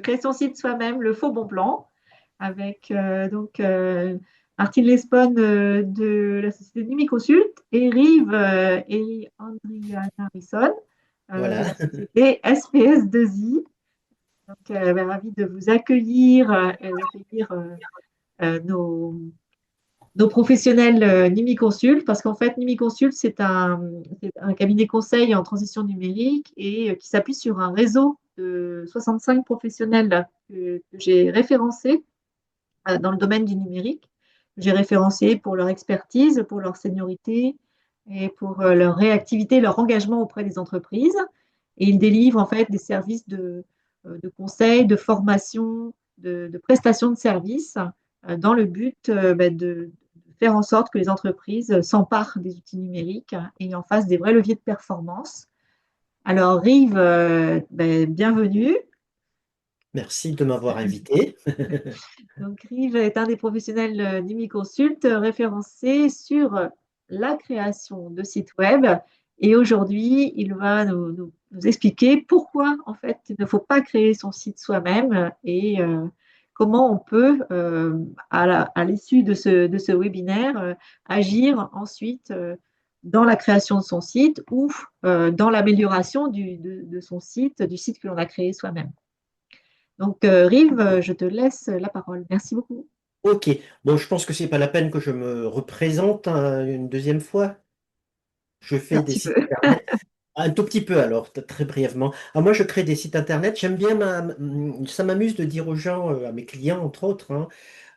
Créer son site soi-même, le faux bon plan, avec Martine Lespone de la société Numiconsult et Rive et Andrea Harrison de Voilà. la société SPS2I. Donc, ravi de vous accueillir et d'accueillir nos professionnels Numiconsult, parce qu'en fait, Numiconsult, c'est un cabinet conseil en transition numérique et qui s'appuie sur un réseau de 65 professionnels que j'ai référencés dans le domaine du numérique. J'ai référencé pour leur expertise, pour leur seniorité et pour leur réactivité, leur engagement auprès des entreprises. Et ils délivrent en fait des services de conseil, de formation, de prestation de services dans le but de faire en sorte que les entreprises s'emparent des outils numériques et en fassent des vrais leviers de performance. Alors, Rive, bienvenue. Merci de m'avoir invité. Donc, Rive est un des professionnels d'Imiconsult référencé sur la création de sites web. Et aujourd'hui, il va nous expliquer pourquoi, en fait, il ne faut pas créer son site soi-même et comment on peut, à l'issue de ce webinaire, agir ensuite dans la création de son site ou dans l'amélioration de son site, du site que l'on a créé soi-même. Donc, Rive, je te laisse la parole. Merci beaucoup. Ok, bon, je pense que c'est pas la peine que je me représente hein, une deuxième fois. Je Un fais des petit peu. sites internet. Un tout petit peu alors, très brièvement. Ah, moi, je crée des sites internet. J'aime bien ça m'amuse de dire aux gens, à mes clients entre autres, hein,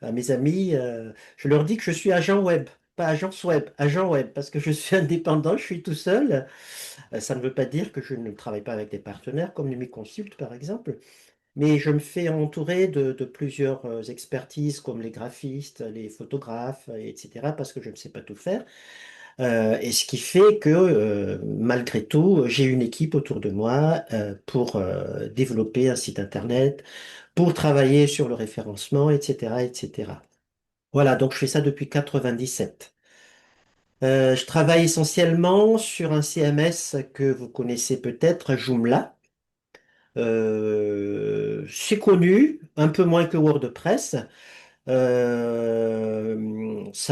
à mes amis, je leur dis que je suis agent web, pas agence web, agent web, parce que je suis indépendant, je suis tout seul. Ça ne veut pas dire que je ne travaille pas avec des partenaires comme Numiconsult par exemple. Mais je me fais entourer de plusieurs expertises comme les graphistes, les photographes, etc. parce que je ne sais pas tout faire. Et ce qui fait que malgré tout, j'ai une équipe autour de moi pour développer un site internet, pour travailler sur le référencement, etc., etc. Voilà, donc je fais ça depuis 97. Je travaille essentiellement sur un CMS que vous connaissez peut-être, Joomla. C'est connu, un peu moins que WordPress. Ça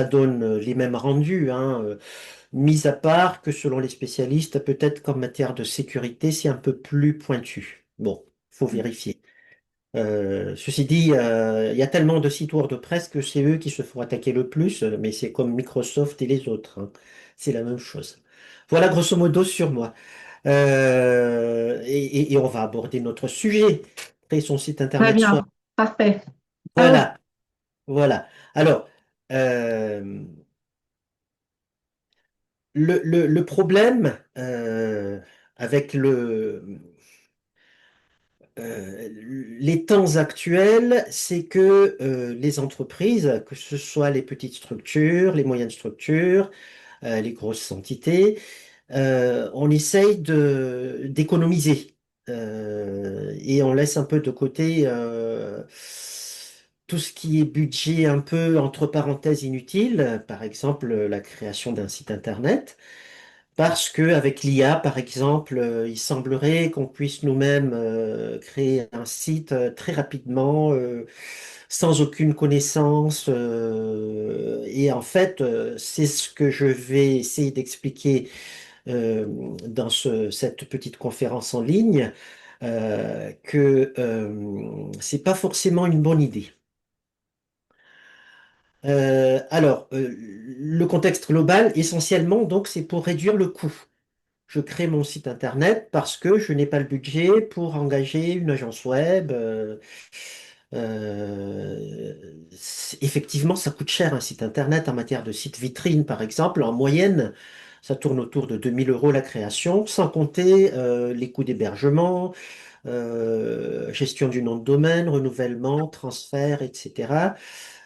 donne les mêmes rendus, hein, mis à part que selon les spécialistes, peut-être qu'en matière de sécurité, c'est un peu plus pointu. Bon, faut vérifier. Ceci dit, il y a tellement de sites WordPress que c'est eux qui se font attaquer le plus, mais c'est comme Microsoft et les autres, hein. C'est la même chose. Voilà grosso modo sur moi. Et on va aborder notre sujet, créer son site Très internet soi. bien. Parfait. Alors, Voilà, voilà. Alors, euh, le problème avec les temps actuels, c'est que les entreprises, que ce soit les petites structures, les moyennes structures, les grosses entités, on essaye d'économiser. Et on laisse un peu de côté tout ce qui est budget un peu entre parenthèses inutile, par exemple la création d'un site internet. Parce que avec l'IA, par exemple, il semblerait qu'on puisse nous-mêmes créer un site très rapidement, sans aucune connaissance. Et en fait, c'est ce que je vais essayer d'expliquer euh, dans cette petite conférence en ligne, que c'est pas forcément une bonne idée. Le contexte global, essentiellement, donc, c'est pour réduire le coût. Je crée mon site internet parce que je n'ai pas le budget pour engager une agence web. Effectivement, ça coûte cher un site internet en matière de site vitrine, par exemple. En moyenne, ça tourne autour de 2 000 € la création, sans compter les coûts d'hébergement, gestion du nom de domaine, renouvellement, transfert, etc.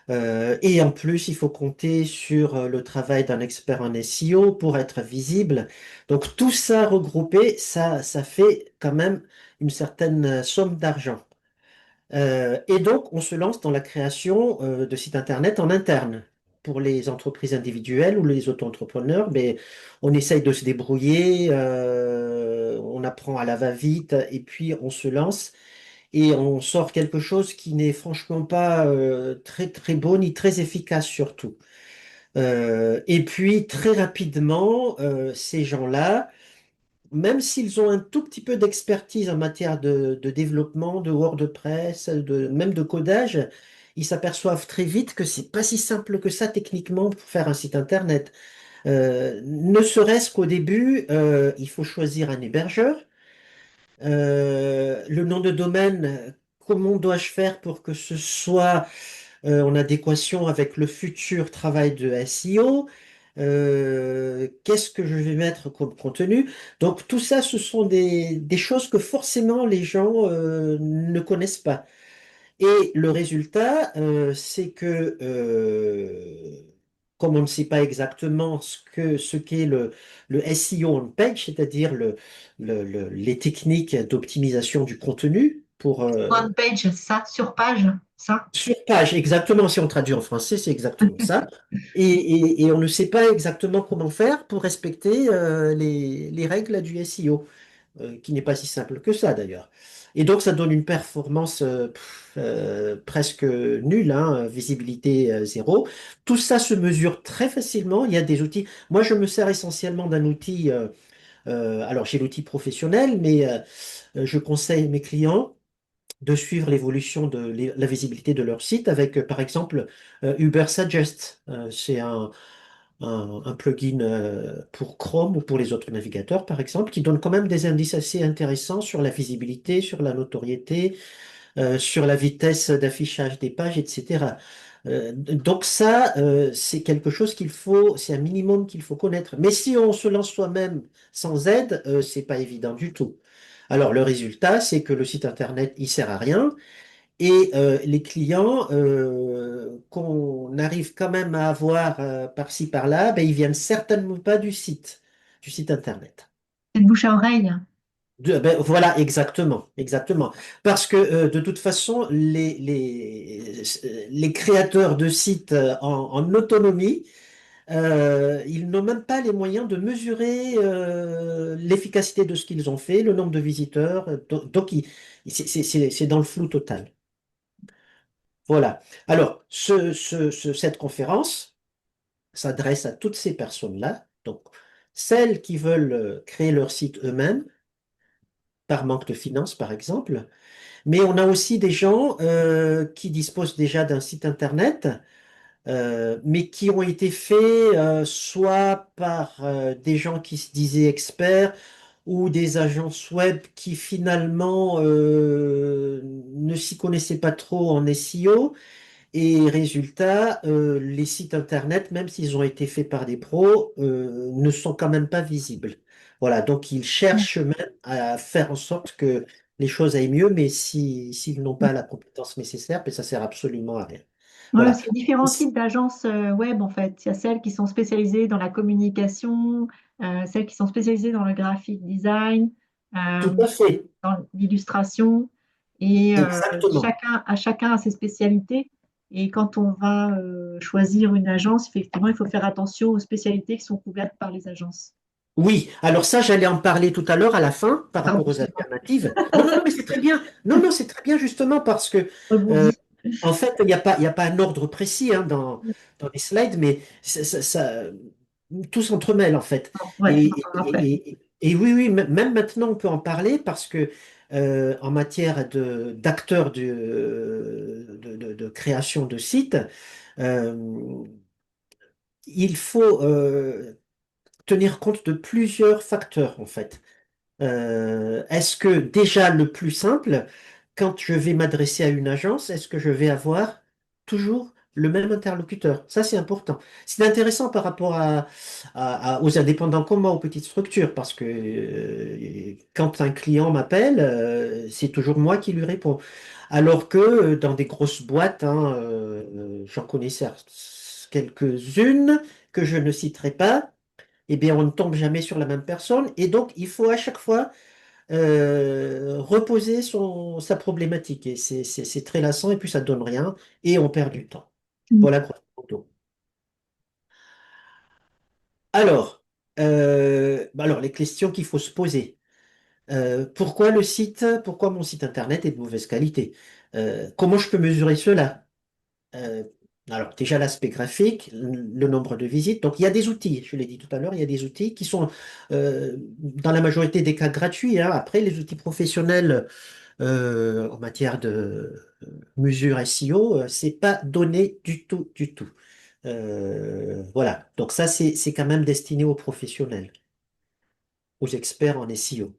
Et en plus, il faut compter sur le travail d'un expert en SEO pour être visible. Donc tout ça regroupé, ça fait quand même une certaine somme d'argent. Et donc, on se lance dans la création de sites Internet en interne. Pour les entreprises individuelles ou les auto-entrepreneurs, mais on essaye de se débrouiller, on apprend à la va-vite et puis on se lance. et on sort quelque chose qui n'est franchement pas très très beau ni très efficace surtout. Et puis très rapidement, ces gens-là, même s'ils ont un tout petit peu d'expertise en matière de développement, de WordPress, même de codage, ils s'aperçoivent très vite que c'est pas si simple que ça techniquement pour faire un site internet. Ne serait-ce qu'au début, il faut choisir un hébergeur. Le nom de domaine, comment dois-je faire pour que ce soit en adéquation avec le futur travail de SEO? Qu'est-ce que je vais mettre comme contenu? Donc tout ça, ce sont des choses que forcément les gens ne connaissent pas. Et le résultat, c'est que comme on ne sait pas exactement ce qu'est le SEO on page, c'est-à-dire les techniques d'optimisation du contenu pour On page, ça, sur page, ça. sur page, exactement, si on traduit en français, c'est exactement ça. Et on ne sait pas exactement comment faire pour respecter les règles du SEO, qui n'est pas si simple que ça d'ailleurs. Et donc ça donne une performance presque nulle, hein, visibilité zéro. Tout ça se mesure très facilement. Il y a des outils. Moi, je me sers essentiellement d'un outil. Alors, j'ai l'outil professionnel, mais je conseille mes clients de suivre l'évolution de la visibilité de leur site avec, par exemple, Uber Suggest. C'est un plugin pour Chrome ou pour les autres navigateurs, par exemple, qui donne quand même des indices assez intéressants sur la visibilité, sur la notoriété, sur la vitesse d'affichage des pages, etc. Donc ça, c'est quelque chose qu'il faut, c'est un minimum qu'il faut connaître. Mais si on se lance soi-même sans aide, c'est pas évident du tout. Alors le résultat, c'est que le site internet, il sert à rien et les clients qu'on arrive quand même à avoir par-ci par-là, ben, ils viennent certainement pas du site internet. C'est de bouche à oreille. Ben, voilà, exactement, exactement. Parce que de toute façon, les créateurs de sites en autonomie, ils n'ont même pas les moyens de mesurer l'efficacité de ce qu'ils ont fait, le nombre de visiteurs. Donc, c'est dans le flou total. Voilà. Alors, cette conférence s'adresse à toutes ces personnes-là, donc celles qui veulent créer leur site eux-mêmes, par manque de finances, par exemple. Mais on a aussi des gens qui disposent déjà d'un site internet, mais qui ont été faits soit par des gens qui se disaient experts ou des agences web qui finalement ne s'y connaissaient pas trop en SEO. Et résultat, les sites internet, même s'ils ont été faits par des pros, ne sont quand même pas visibles. Voilà, donc ils cherchent même à faire en sorte que les choses aillent mieux, mais s'ils n'ont pas la compétence nécessaire, ben, ça sert absolument à rien. Ouais, Voilà. c'est différents types d'agences web en fait. Il y a celles qui sont spécialisées dans la communication, celles qui sont spécialisées dans le graphic design, Tout euh, à fait. dans l'illustration, et Exactement. chacun a ses spécialités. Et quand on va choisir une agence, effectivement, il faut faire attention aux spécialités qui sont couvertes par les agences. Oui, alors ça, j'allais en parler tout à l'heure à la fin par Pardon, rapport aux excuse-moi, alternatives. Non, non, non, mais c'est très bien. Non, non, c'est très bien justement parce que, euh, rebondis. en fait, il y a pas un ordre précis hein, dans les slides, mais tout s'entremêle en fait. Bon, ouais, on en Et, parlera après. et- et oui, oui, même maintenant, on peut en parler parce que en matière d'acteurs de création de sites, euh, il faut tenir compte de plusieurs facteurs en fait. Est-ce que déjà le plus simple, quand je vais m'adresser à une agence, est-ce que je vais avoir toujours le même interlocuteur? Ça, c'est important. C'est intéressant par rapport aux indépendants comme moi, aux petites structures, parce que quand un client m'appelle, c'est toujours moi qui lui réponds. Alors que dans des grosses boîtes, hein, j'en connais certes quelques-unes que je ne citerai pas, eh bien, on ne tombe jamais sur la même personne. Et donc, il faut à chaque fois reposer sa problématique. Et c'est très lassant et puis ça ne donne rien et on perd du temps. Mm. Voilà, grosso modo. Alors, les questions qu'il faut se poser. Pourquoi le site, pourquoi mon site internet est de mauvaise qualité? Comment je peux mesurer cela? Euh, alors, déjà l'aspect graphique, le nombre de visites. Donc, il y a des outils, je l'ai dit tout à l'heure, il y a des outils qui sont, dans la majorité des cas, gratuits, hein. Après, les outils professionnels en matière de mesure SEO, c'est pas donné du tout, du tout. Voilà. Donc, ça, c'est quand même destiné aux professionnels, aux experts en SEO.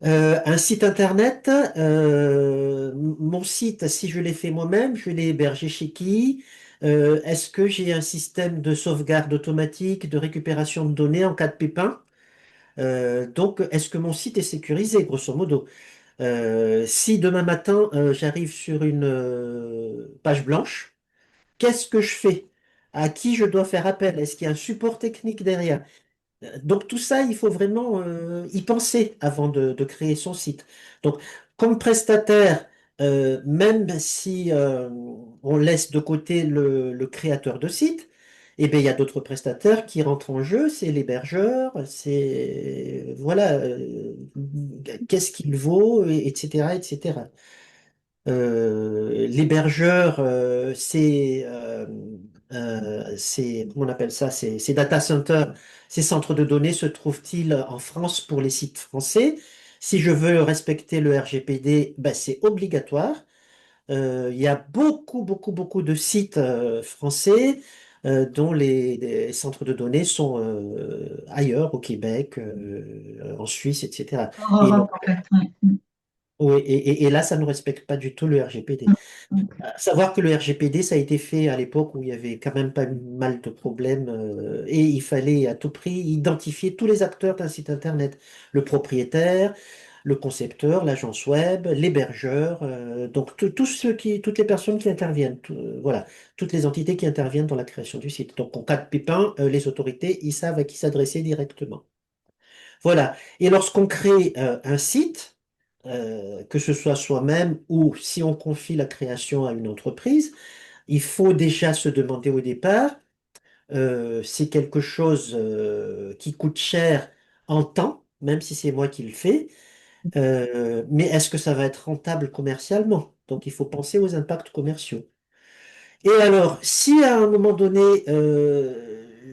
Un site internet, mon site, si je l'ai fait moi-même, je l'ai hébergé chez qui? Est-ce que j'ai un système de sauvegarde automatique, de récupération de données en cas de pépin? Donc, est-ce que mon site est sécurisé, grosso modo? Si demain matin, j'arrive sur une page blanche, qu'est-ce que je fais? À qui je dois faire appel? Est-ce qu'il y a un support technique derrière? Donc tout ça, il faut vraiment y penser avant de créer son site. Donc comme prestataire, même si on laisse de côté le créateur de site, eh bien, il y a d'autres prestataires qui rentrent en jeu, c'est l'hébergeur, c'est voilà, qu'est-ce qu'il vaut, etc., etc. L'hébergeur, comment on appelle ça? Ces data centers, ces centres de données se trouvent-ils en France pour les sites français? Si je veux respecter le RGPD, ben, c'est obligatoire. Il y a beaucoup, beaucoup, beaucoup de sites français dont les centres de données sont ailleurs, au Québec, en Suisse, etc. En Et Europe, donc, en fait. Ouais. oui, et là, ça ne respecte pas du tout le RGPD. Mm, mm, Savoir que le RGPD, ça a été fait à l'époque où il y avait quand même pas mal de problèmes et il fallait à tout prix identifier tous les acteurs d'un site internet. Le propriétaire, le concepteur, l'agence web, l'hébergeur, donc tous ceux toutes les personnes qui interviennent, voilà, toutes les entités qui interviennent dans la création du site. Donc en cas de pépin, les autorités, ils savent à qui s'adresser directement. Voilà. Et lorsqu'on crée un site, que ce soit soi-même ou si on confie la création à une entreprise, il faut déjà se demander au départ, c'est quelque chose qui coûte cher en temps, même si c'est moi qui le fais, mais est-ce que ça va être rentable commercialement? Donc il faut penser aux impacts commerciaux. Et alors, si à un moment donné,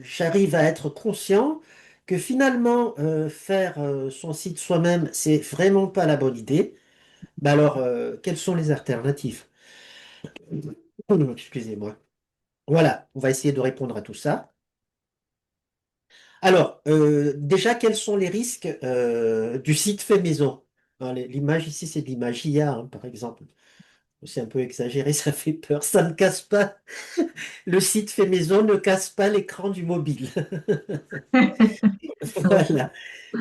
j'arrive à être conscient que finalement, faire son site soi-même, c'est vraiment pas la bonne idée, bah alors, quelles sont les alternatives? Excusez-moi. Voilà, on va essayer de répondre à tout ça. Alors, déjà, quels sont les risques du site fait maison? Alors, l'image ici, c'est de l'image IA, hein, par exemple. C'est un peu exagéré, ça fait peur. Ça ne casse pas, le site fait maison ne casse pas l'écran du mobile. ouais. Voilà.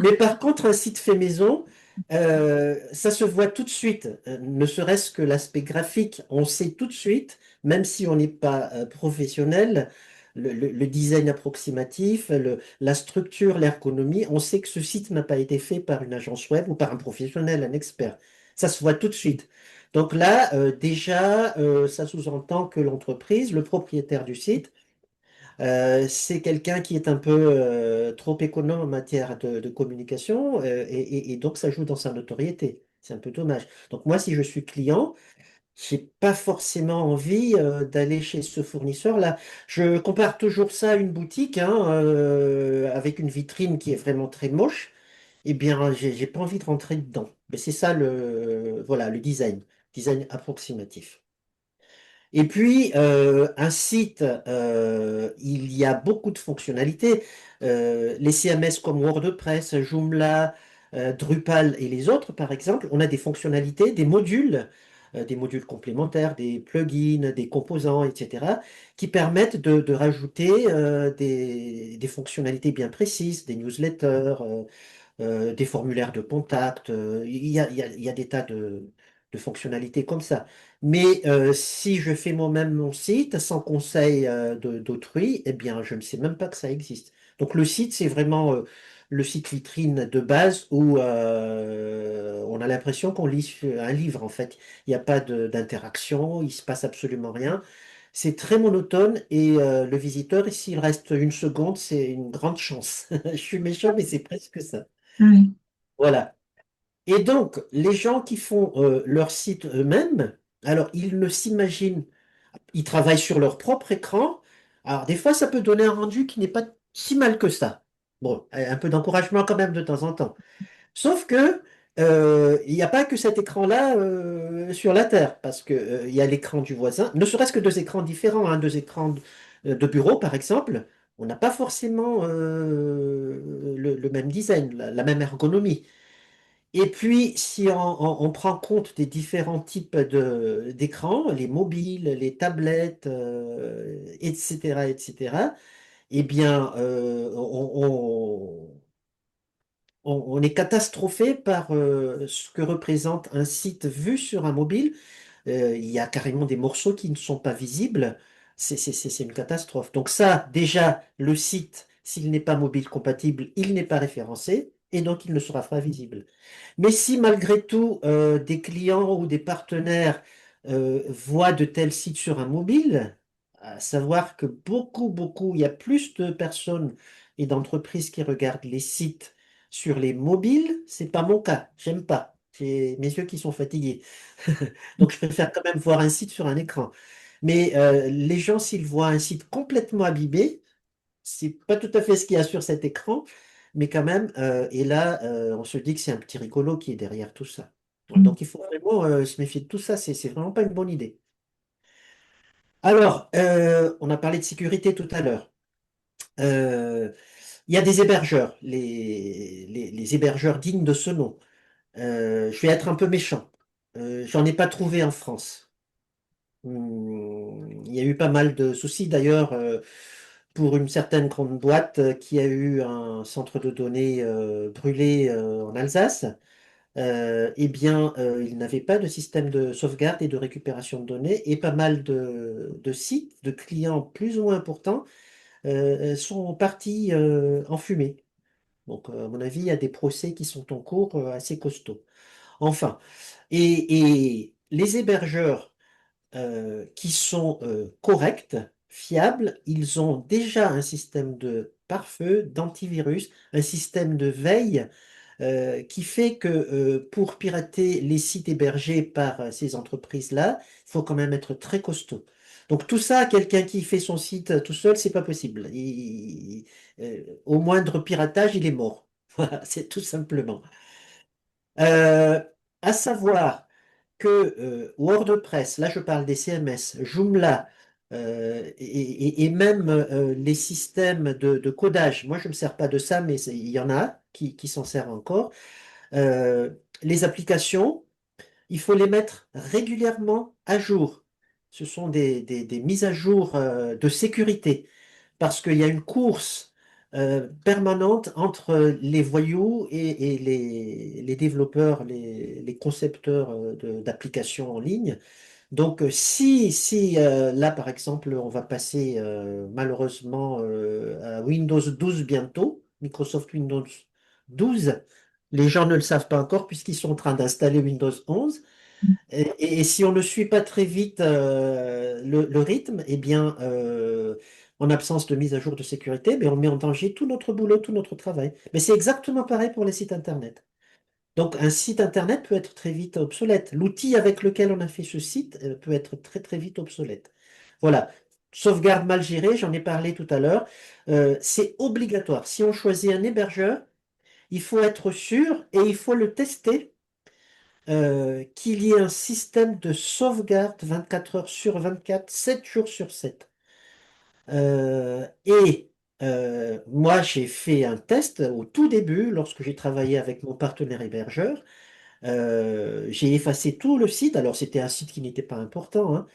Mais par contre, un site fait maison, ça se voit tout de suite, ne serait-ce que l'aspect graphique, on sait tout de suite, même si on n'est pas professionnel, le design approximatif, la structure, l'ergonomie, on sait que ce site n'a pas été fait par une agence web ou par un professionnel, un expert. Ça se voit tout de suite. Donc là, déjà, ça sous-entend que l'entreprise, le propriétaire du site, c'est quelqu'un qui est un peu trop économe en matière de communication et donc ça joue dans sa notoriété. C'est un peu dommage. Donc moi, si je suis client, j'ai pas forcément envie d'aller chez ce fournisseur-là. Je compare toujours ça à une boutique hein, avec une vitrine qui est vraiment très moche. Eh bien, j'ai pas envie de rentrer dedans. Mais c'est ça voilà, le design approximatif. Et puis, un site, il y a beaucoup de fonctionnalités. Les CMS comme WordPress, Joomla, Drupal et les autres, par exemple, on a des fonctionnalités, des modules complémentaires, des plugins, des composants, etc., qui permettent de rajouter des fonctionnalités bien précises, des newsletters, des formulaires de contact. Il y a des tas de fonctionnalités comme ça. Mais si je fais moi-même mon site sans conseil d'autrui, eh bien, je ne sais même pas que ça existe. Donc le site, c'est vraiment le site vitrine de base où on a l'impression qu'on lit un livre, en fait. Il n'y a pas d'interaction, il se passe absolument rien. C'est très monotone et le visiteur, s'il reste une seconde, c'est une grande chance. Je suis méchant, mais c'est presque ça. Ouais. Voilà. Et donc, les gens qui font leur site eux-mêmes, alors ils ne s'imaginent, ils travaillent sur leur propre écran. Alors, des fois, ça peut donner un rendu qui n'est pas si mal que ça. Bon, un peu d'encouragement quand même de temps en temps. Sauf que il n'y a pas que cet écran-là sur la Terre, parce que il y a l'écran du voisin, ne serait-ce que deux écrans différents, hein, deux écrans de bureau, par exemple. On n'a pas forcément le même design, la même ergonomie. Et puis, si on prend compte des différents types d'écrans, les mobiles, les tablettes, etc., etc., eh bien, on est catastrophé par ce que représente un site vu sur un mobile. Il y a carrément des morceaux qui ne sont pas visibles. C'est une catastrophe. Donc ça, déjà, le site, s'il n'est pas mobile compatible, il n'est pas référencé et donc il ne sera pas visible. Mais si malgré tout, des clients ou des partenaires voient de tels sites sur un mobile, à savoir que beaucoup, il y a plus de personnes et d'entreprises qui regardent les sites sur les mobiles, c'est pas mon cas, j'aime pas. J'ai mes yeux qui sont fatigués. Donc je préfère quand même voir un site sur un écran. Mais les gens, s'ils voient un site complètement abîmé, c'est pas tout à fait ce qu'il y a sur cet écran, mais quand même, et là, on se dit que c'est un petit rigolo qui est derrière tout ça. Donc il faut vraiment se méfier de tout ça, c'est vraiment pas une bonne idée. Alors, on a parlé de sécurité tout à l'heure. Euh, il y a des hébergeurs, les hébergeurs dignes de ce nom. Je vais être un peu méchant. J'en ai pas trouvé en France. Il y a eu pas mal de soucis d'ailleurs pour une certaine grande boîte qui a eu un centre de données brûlé en Alsace. Eh bien, il n'avait pas de système de sauvegarde et de récupération de données et pas mal de sites, de clients plus ou moins importants sont partis en fumée. Donc, à mon avis, il y a des procès qui sont en cours assez costauds. Enfin, et les hébergeurs qui sont corrects, fiables. Ils ont déjà un système de pare-feu, d'antivirus, un système de veille qui fait que pour pirater les sites hébergés par ces entreprises-là, il faut quand même être très costaud. Donc tout ça, quelqu'un qui fait son site tout seul, c'est pas possible. Au moindre piratage, il est mort. Voilà, c'est tout simplement. Euh, à savoir que WordPress, là je parle des CMS, Joomla et même les systèmes de codage, moi je ne me sers pas de ça, mais il y en a qui s'en servent encore. Euh, les applications, il faut les mettre régulièrement à jour. Ce sont des mises à jour de sécurité parce qu'il y a une course permanente entre les voyous et les développeurs, les concepteurs d'applications en ligne. Donc, si là, par exemple, on va passer malheureusement à Windows 12 bientôt, Microsoft Windows 12, les gens ne le savent pas encore puisqu'ils sont en train d'installer Windows 11. Et si on ne suit pas très vite le rythme, eh bien, en absence de mise à jour de sécurité, mais on met en danger tout notre boulot, tout notre travail. Mais c'est exactement pareil pour les sites Internet. Donc, un site Internet peut être très vite obsolète. L'outil avec lequel on a fait ce site peut être très, très vite obsolète. Voilà. Sauvegarde mal gérée, j'en ai parlé tout à l'heure. C'est obligatoire. Si on choisit un hébergeur, il faut être sûr et il faut le tester qu'il y ait un système de sauvegarde 24 heures sur 24, 7 jours sur 7. Et moi, j'ai fait un test au tout début, lorsque j'ai travaillé avec mon partenaire hébergeur. J'ai effacé tout le site. Alors, c'était un site qui n'était pas important, hein.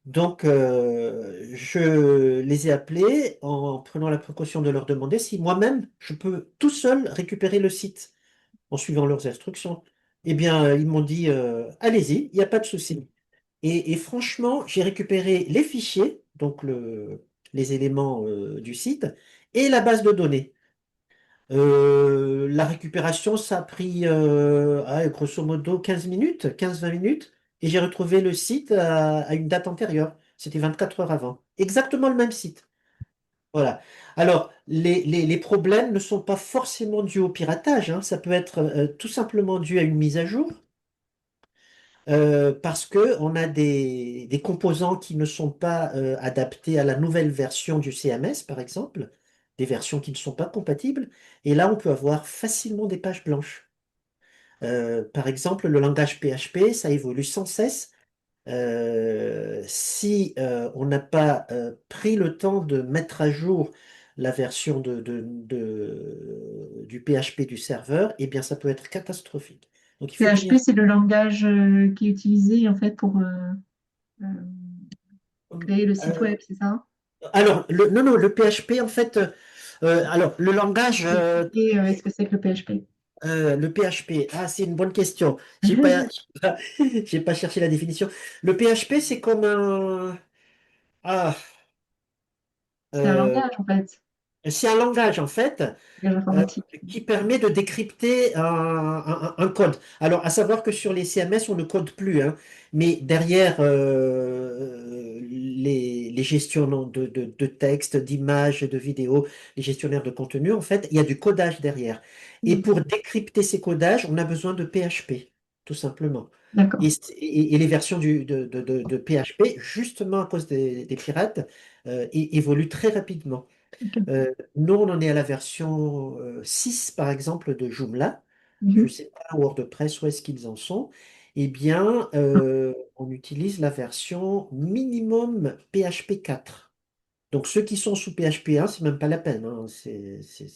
Donc, je les ai appelés en prenant la précaution de leur demander si moi-même, je peux tout seul récupérer le site en suivant leurs instructions. Eh bien, ils m'ont dit, allez-y, il n'y a pas de souci. Et franchement, j'ai récupéré les fichiers, donc les éléments du site, et la base de données. La récupération, ça a pris grosso modo 15 minutes, 15-20 minutes, et j'ai retrouvé le site à une date antérieure. C'était 24 heures avant. Exactement le même site. Voilà. Alors, les problèmes ne sont pas forcément dus au piratage, hein. Ça peut être tout simplement dû à une mise à jour, parce que on a des composants qui ne sont pas adaptés à la nouvelle version du CMS, par exemple, des versions qui ne sont pas compatibles. Et là, on peut avoir facilement des pages blanches. Par exemple, le langage PHP, ça évolue sans cesse. Si on n'a pas pris le temps de mettre à jour la version du PHP du serveur, eh bien, ça peut être catastrophique. Donc, il faut PHP, tenir. c'est le langage qui est utilisé en fait pour euh, créer le site Euh, web, c'est ça? alors, non, non, le PHP, en fait, alors, le langage, Je vais expliquer ce que c'est que le PHP. le PHP, ah, c'est une bonne question. J'ai pas cherché la définition. Le PHP, c'est comme un, ah, C'est un euh, langage en fait, c'est un langage, en fait, langage euh, informatique. qui permet de décrypter un code. Alors, à savoir que sur les CMS, on ne code plus, hein, mais derrière les gestionnaires de texte, d'images, de vidéos, les gestionnaires de contenu, en fait, il y a du codage derrière. Et Mm. pour décrypter ces codages, on a besoin de PHP, tout simplement. D'accord. Et les versions de PHP, justement à cause des pirates, évoluent très rapidement. Ok. Nous, on en est à la version 6, par exemple, de Joomla. Je ne Mhm. sais pas, WordPress, où est-ce qu'ils en sont. Eh bien, on utilise la version minimum PHP 4. Donc, ceux qui sont sous PHP 1, c'est même pas la peine, hein.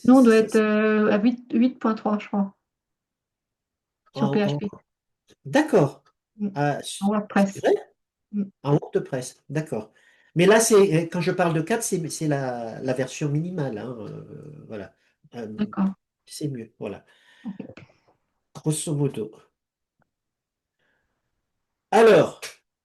Nous, on doit être à 8.3, je crois, sur En- en- PHP. D'accord. Mm. Ah, En c'est WordPress. vrai? Mm. En WordPress, d'accord. Mais là, quand je parle de 4, c'est la version minimale, hein, voilà. Euh, D'accord. c'est mieux, voilà. Ok. Grosso modo. Alors,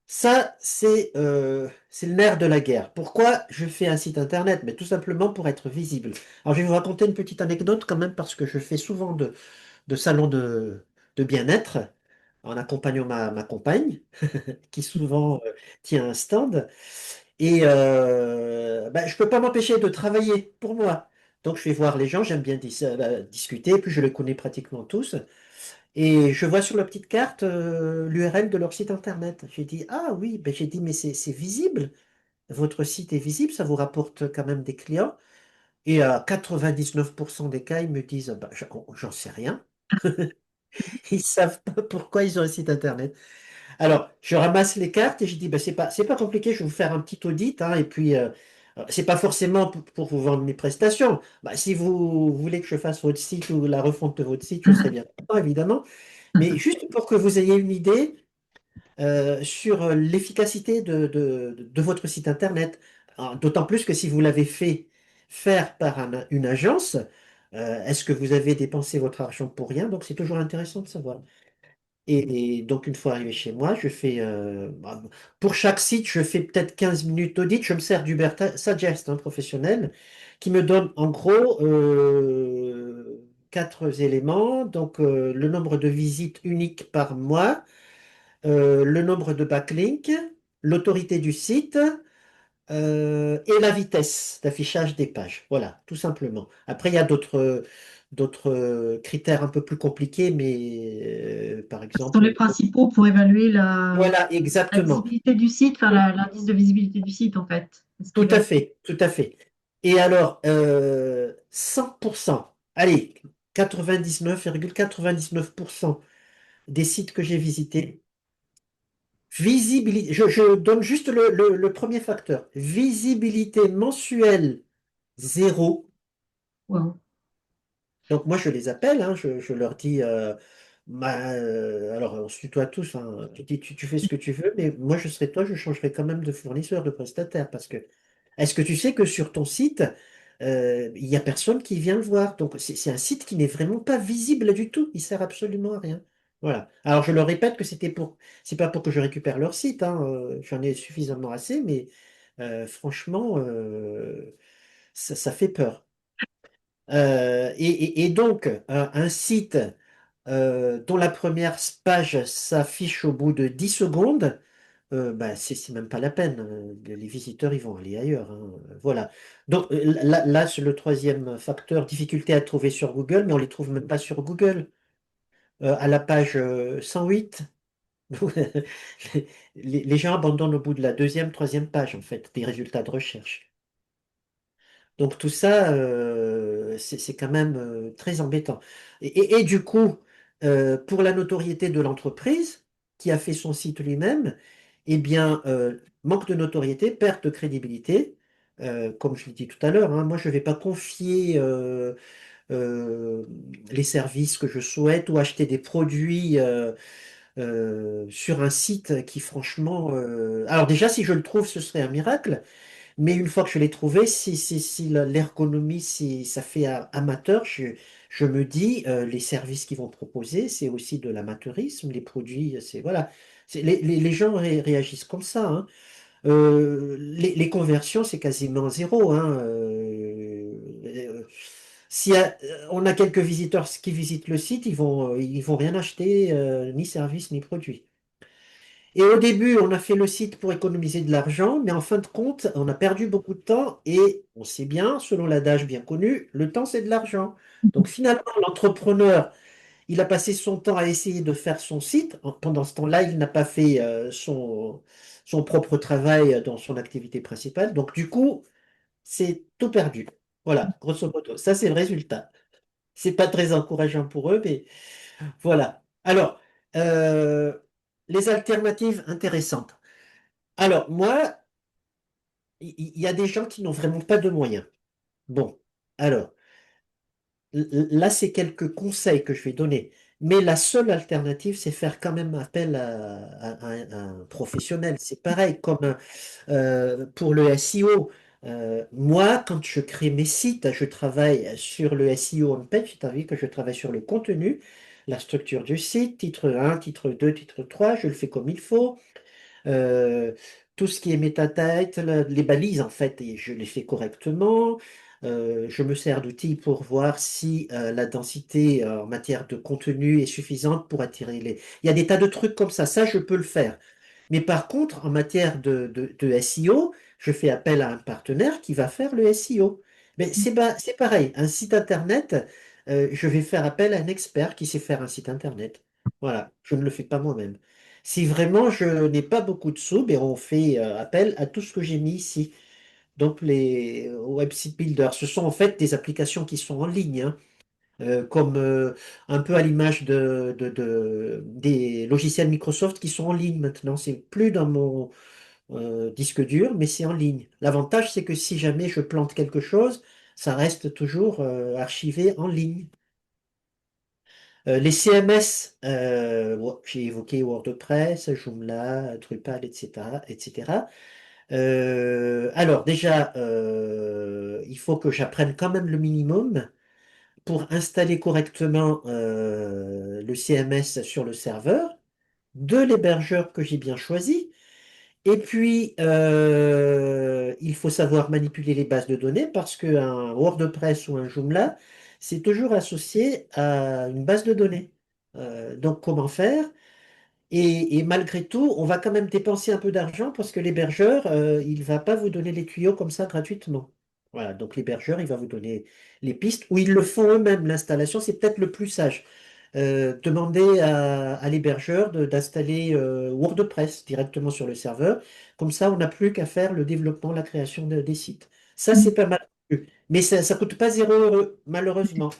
ça, c'est le nerf de la guerre. Pourquoi je fais un site internet? Mais tout simplement pour être visible. Alors, je vais vous raconter une petite anecdote quand même, parce que je fais souvent de salons de bien-être en accompagnant ma compagne, qui souvent tient un stand. Et ben, je ne peux pas m'empêcher de travailler pour moi. Donc, je vais voir les gens, j'aime bien discuter, puis je les connais pratiquement tous. Et je vois sur la petite carte l'URL de leur site internet. J'ai dit, ah oui, ben j'ai dit, mais c'est visible. Votre site est visible, ça vous rapporte quand même des clients. Et à 99% des cas, ils me disent, bah, j'en sais rien. Ils savent pas pourquoi ils ont un site internet. Alors, je ramasse les cartes et je dis, bah, c'est pas compliqué, je vais vous faire un petit audit, hein, et puis, c'est pas forcément pour vous vendre mes prestations. Bah, si vous voulez que je fasse votre site ou la refonte de votre site, je serai bien content, évidemment. Mais juste pour que vous ayez une idée sur l'efficacité de votre site Internet. D'autant plus que si vous l'avez fait faire par une agence, est-ce que vous avez dépensé votre argent pour rien? Donc, c'est toujours intéressant de savoir. Et donc, une fois arrivé chez moi, je fais, pour chaque site, je fais peut-être 15 minutes d'audit. Je me sers d'Uber Suggest, un professionnel, qui me donne en gros quatre éléments. Donc, le nombre de visites uniques par mois, le nombre de backlinks, l'autorité du site, et la vitesse d'affichage des pages. Voilà, tout simplement. Après, il y a d'autres critères un peu plus compliqués, mais par Ce sont les exemple, principaux pour évaluer voilà, la exactement. visibilité du site, enfin l'indice de visibilité du site en fait. Ce qui Tout va à être fait, tout à fait. Et alors, 100%, allez, 99,99% des sites que j'ai visités, visibilité, je donne juste le premier facteur, visibilité mensuelle zéro. wow. Donc moi je les appelle, hein, je leur dis, alors on se tutoie tous, hein, tu fais ce que tu veux, mais moi je serais toi, je changerais quand même de fournisseur, de prestataire, parce que est-ce que tu sais que sur ton site, il n'y a personne qui vient le voir? Donc c'est un site qui n'est vraiment pas visible du tout, il sert absolument à rien. Voilà. Alors je leur répète que c'est pas pour que je récupère leur site, hein, j'en ai suffisamment assez, mais franchement, ça fait peur. Et donc, un site dont la première page s'affiche au bout de 10 secondes, bah, c'est même pas la peine. Les visiteurs, ils vont aller ailleurs, hein. Voilà. Donc là, c'est le troisième facteur, difficulté à trouver sur Google, mais on les trouve même pas sur Google. À la page 108, les gens abandonnent au bout de la deuxième, troisième page, en fait, des résultats de recherche. Donc tout ça, c'est quand même très embêtant. Et du coup, pour la notoriété de l'entreprise qui a fait son site lui-même, eh bien, manque de notoriété, perte de crédibilité. Comme je l'ai dit tout à l'heure, hein, moi je ne vais pas confier euh, les services que je souhaite ou acheter des produits sur un site qui franchement... Alors déjà, si je le trouve, ce serait un miracle. Mais une fois que je l'ai trouvé, si l'ergonomie, si ça fait amateur, je me dis, les services qu'ils vont proposer, c'est aussi de l'amateurisme, les produits, c'est voilà. Les gens réagissent comme ça, hein. Les conversions, c'est quasiment zéro, hein. Si on a quelques visiteurs qui visitent le site, ils vont rien acheter, ni service, ni produit. Et au début, on a fait le site pour économiser de l'argent, mais en fin de compte, on a perdu beaucoup de temps et on sait bien, selon l'adage bien connu, le temps c'est de l'argent. Donc finalement, l'entrepreneur, il a passé son temps à essayer de faire son site. Pendant ce temps-là, il n'a pas fait son propre travail dans son activité principale. Donc du coup, c'est tout perdu. Voilà, grosso modo. Ça, c'est le résultat. C'est pas très encourageant pour eux, mais voilà. Alors, euh, les alternatives intéressantes. Alors, moi, il y a des gens qui n'ont vraiment pas de moyens. Bon, alors, là, c'est quelques conseils que je vais donner. Mais la seule alternative, c'est faire quand même appel à un professionnel. C'est pareil, comme pour le SEO. Moi, quand je crée mes sites, je travaille sur le SEO on-page, c'est-à-dire que je travaille sur le contenu, la structure du site, titre 1, titre 2, titre 3, je le fais comme il faut. Euh, Tout ce qui est métatête, les balises en fait, et je les fais correctement. Je me sers d'outils pour voir si la densité en matière de contenu est suffisante pour attirer les... Il y a des tas de trucs comme ça je peux le faire. Mais par contre, en matière de SEO, je fais appel à un partenaire qui va faire le SEO. Mais c'est pareil, un site internet, je vais faire appel à un expert qui sait faire un site internet. Voilà, je ne le fais pas moi-même. Si vraiment je n'ai pas beaucoup de sous, ben on fait appel à tout ce que j'ai mis ici. Donc les website builders, ce sont en fait des applications qui sont en ligne, hein, comme un peu à l'image des logiciels Microsoft qui sont en ligne maintenant. C'est plus dans mon disque dur, mais c'est en ligne. L'avantage, c'est que si jamais je plante quelque chose, ça reste toujours archivé en ligne. Les CMS, j'ai évoqué WordPress, Joomla, Drupal, etc., etc. Alors déjà, il faut que j'apprenne quand même le minimum pour installer correctement le CMS sur le serveur, de l'hébergeur que j'ai bien choisi. Et puis, il faut savoir manipuler les bases de données parce qu'un WordPress ou un Joomla, c'est toujours associé à une base de données. Donc, comment faire? Et malgré tout, on va quand même dépenser un peu d'argent parce que l'hébergeur, il va pas vous donner les tuyaux comme ça gratuitement. Voilà, donc l'hébergeur, il va vous donner les pistes ou ils le font eux-mêmes. L'installation, c'est peut-être le plus sage. Demandez à l'hébergeur d'installer WordPress directement sur le serveur. Comme ça, on n'a plus qu'à faire le développement, la création des sites. Ça, c'est pas mal. Mais ça ne coûte pas 0 €, malheureusement.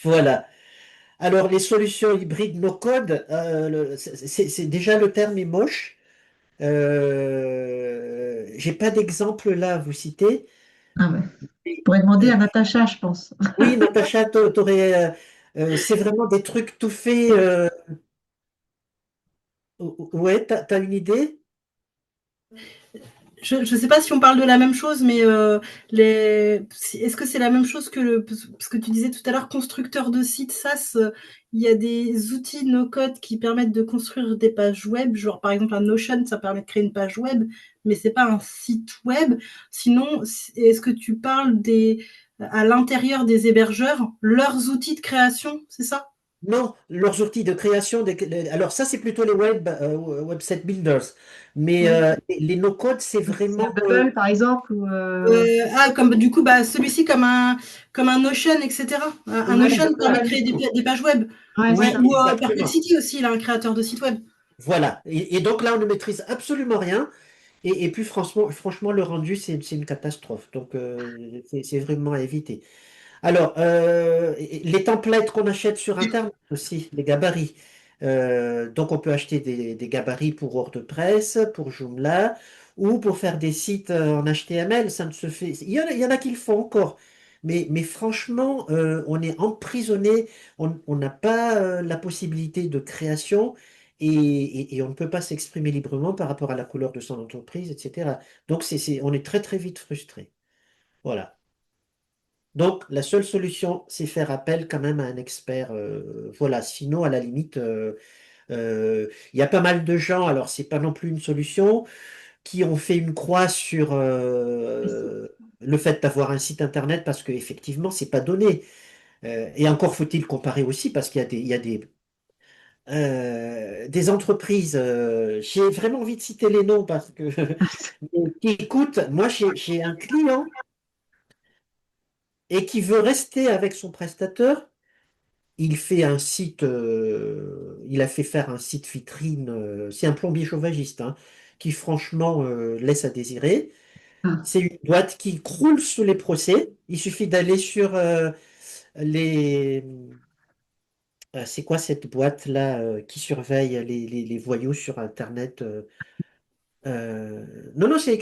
Voilà. Alors, les solutions hybrides no-code, déjà le terme est moche. J'ai pas d'exemple là à vous citer. Ah ouais. Mais, Je pourrais demander euh, à Natacha, je pense. oui, Natacha, c'est vraiment des trucs tout faits. Ouais, t'as une idée? Je ne sais pas si on parle de la même chose, mais est-ce que c'est la même chose que parce que tu disais tout à l'heure, constructeur de sites SaaS, il y a des outils no-code qui permettent de construire des pages web, genre par exemple un Notion, ça permet de créer une page web, mais c'est pas un site web. Sinon, est-ce que tu parles à l'intérieur des hébergeurs, leurs outils de création, c'est ça? Non, leurs outils de création, alors ça c'est plutôt les website builders, mais Oui. les no-code c'est C'est un vraiment, Bubble, par exemple, ou Ah, comme du coup, bah, celui-ci comme un Notion, etc. Un ouais, Notion permet de voilà. créer des pages web. ouais, c'est Ouais. Oui, ça. Ou exactement. Perplexity aussi, il a un créateur de site web. Voilà. Et donc là, on ne maîtrise absolument rien. Et puis franchement, le rendu, c'est une catastrophe. Donc c'est vraiment à éviter. Alors, et les templates qu'on achète sur Internet aussi, les gabarits. Donc, on peut acheter des gabarits pour WordPress, pour Joomla, ou pour faire des sites en HTML. Ça ne se fait. Il y en a qui le font encore. Mais franchement, on est emprisonné. On n'a pas la possibilité de création et on ne peut pas s'exprimer librement par rapport à la couleur de son entreprise, etc. Donc, on est très, très vite frustré. Voilà. Donc, la seule solution, c'est faire appel quand même à un expert. Voilà, sinon, à la limite, il y a pas mal de gens, alors c'est pas non plus une solution, qui ont fait une croix sur Les sites. le fait d'avoir un site internet parce qu'effectivement, c'est pas donné. Et encore faut-il comparer aussi parce qu'il y a des entreprises, j'ai vraiment envie de citer les noms parce que qui écoutent, moi j'ai un client et qui veut rester avec son prestatateur. Il fait un site, il a fait faire un site vitrine, c'est un plombier chauffagiste, hein, qui franchement laisse à désirer. Ah, C'est une boîte qui croule sous les procès. Il suffit d'aller sur les... c'est quoi cette boîte-là qui surveille les voyous sur Internet non, non, c'est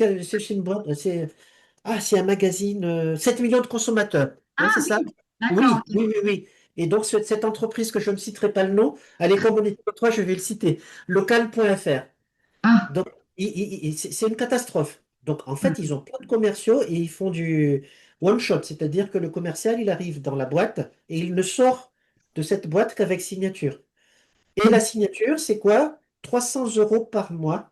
une boîte, c'est un magazine, 7 millions de consommateurs. Ouais, c'est ah ça? oui, d'accord, Oui, ok. oui, oui, oui. Et donc, cette entreprise que je ne citerai pas le nom, allez, comme on était trois, je vais le citer. Local.fr. Ah, Donc, c'est une catastrophe. Donc, en fait, ils ont plein de commerciaux et ils font du one shot, c'est-à-dire que le commercial, il arrive dans la boîte et il ne sort de cette boîte qu'avec signature. Et la signature, c'est quoi? 300 € par mois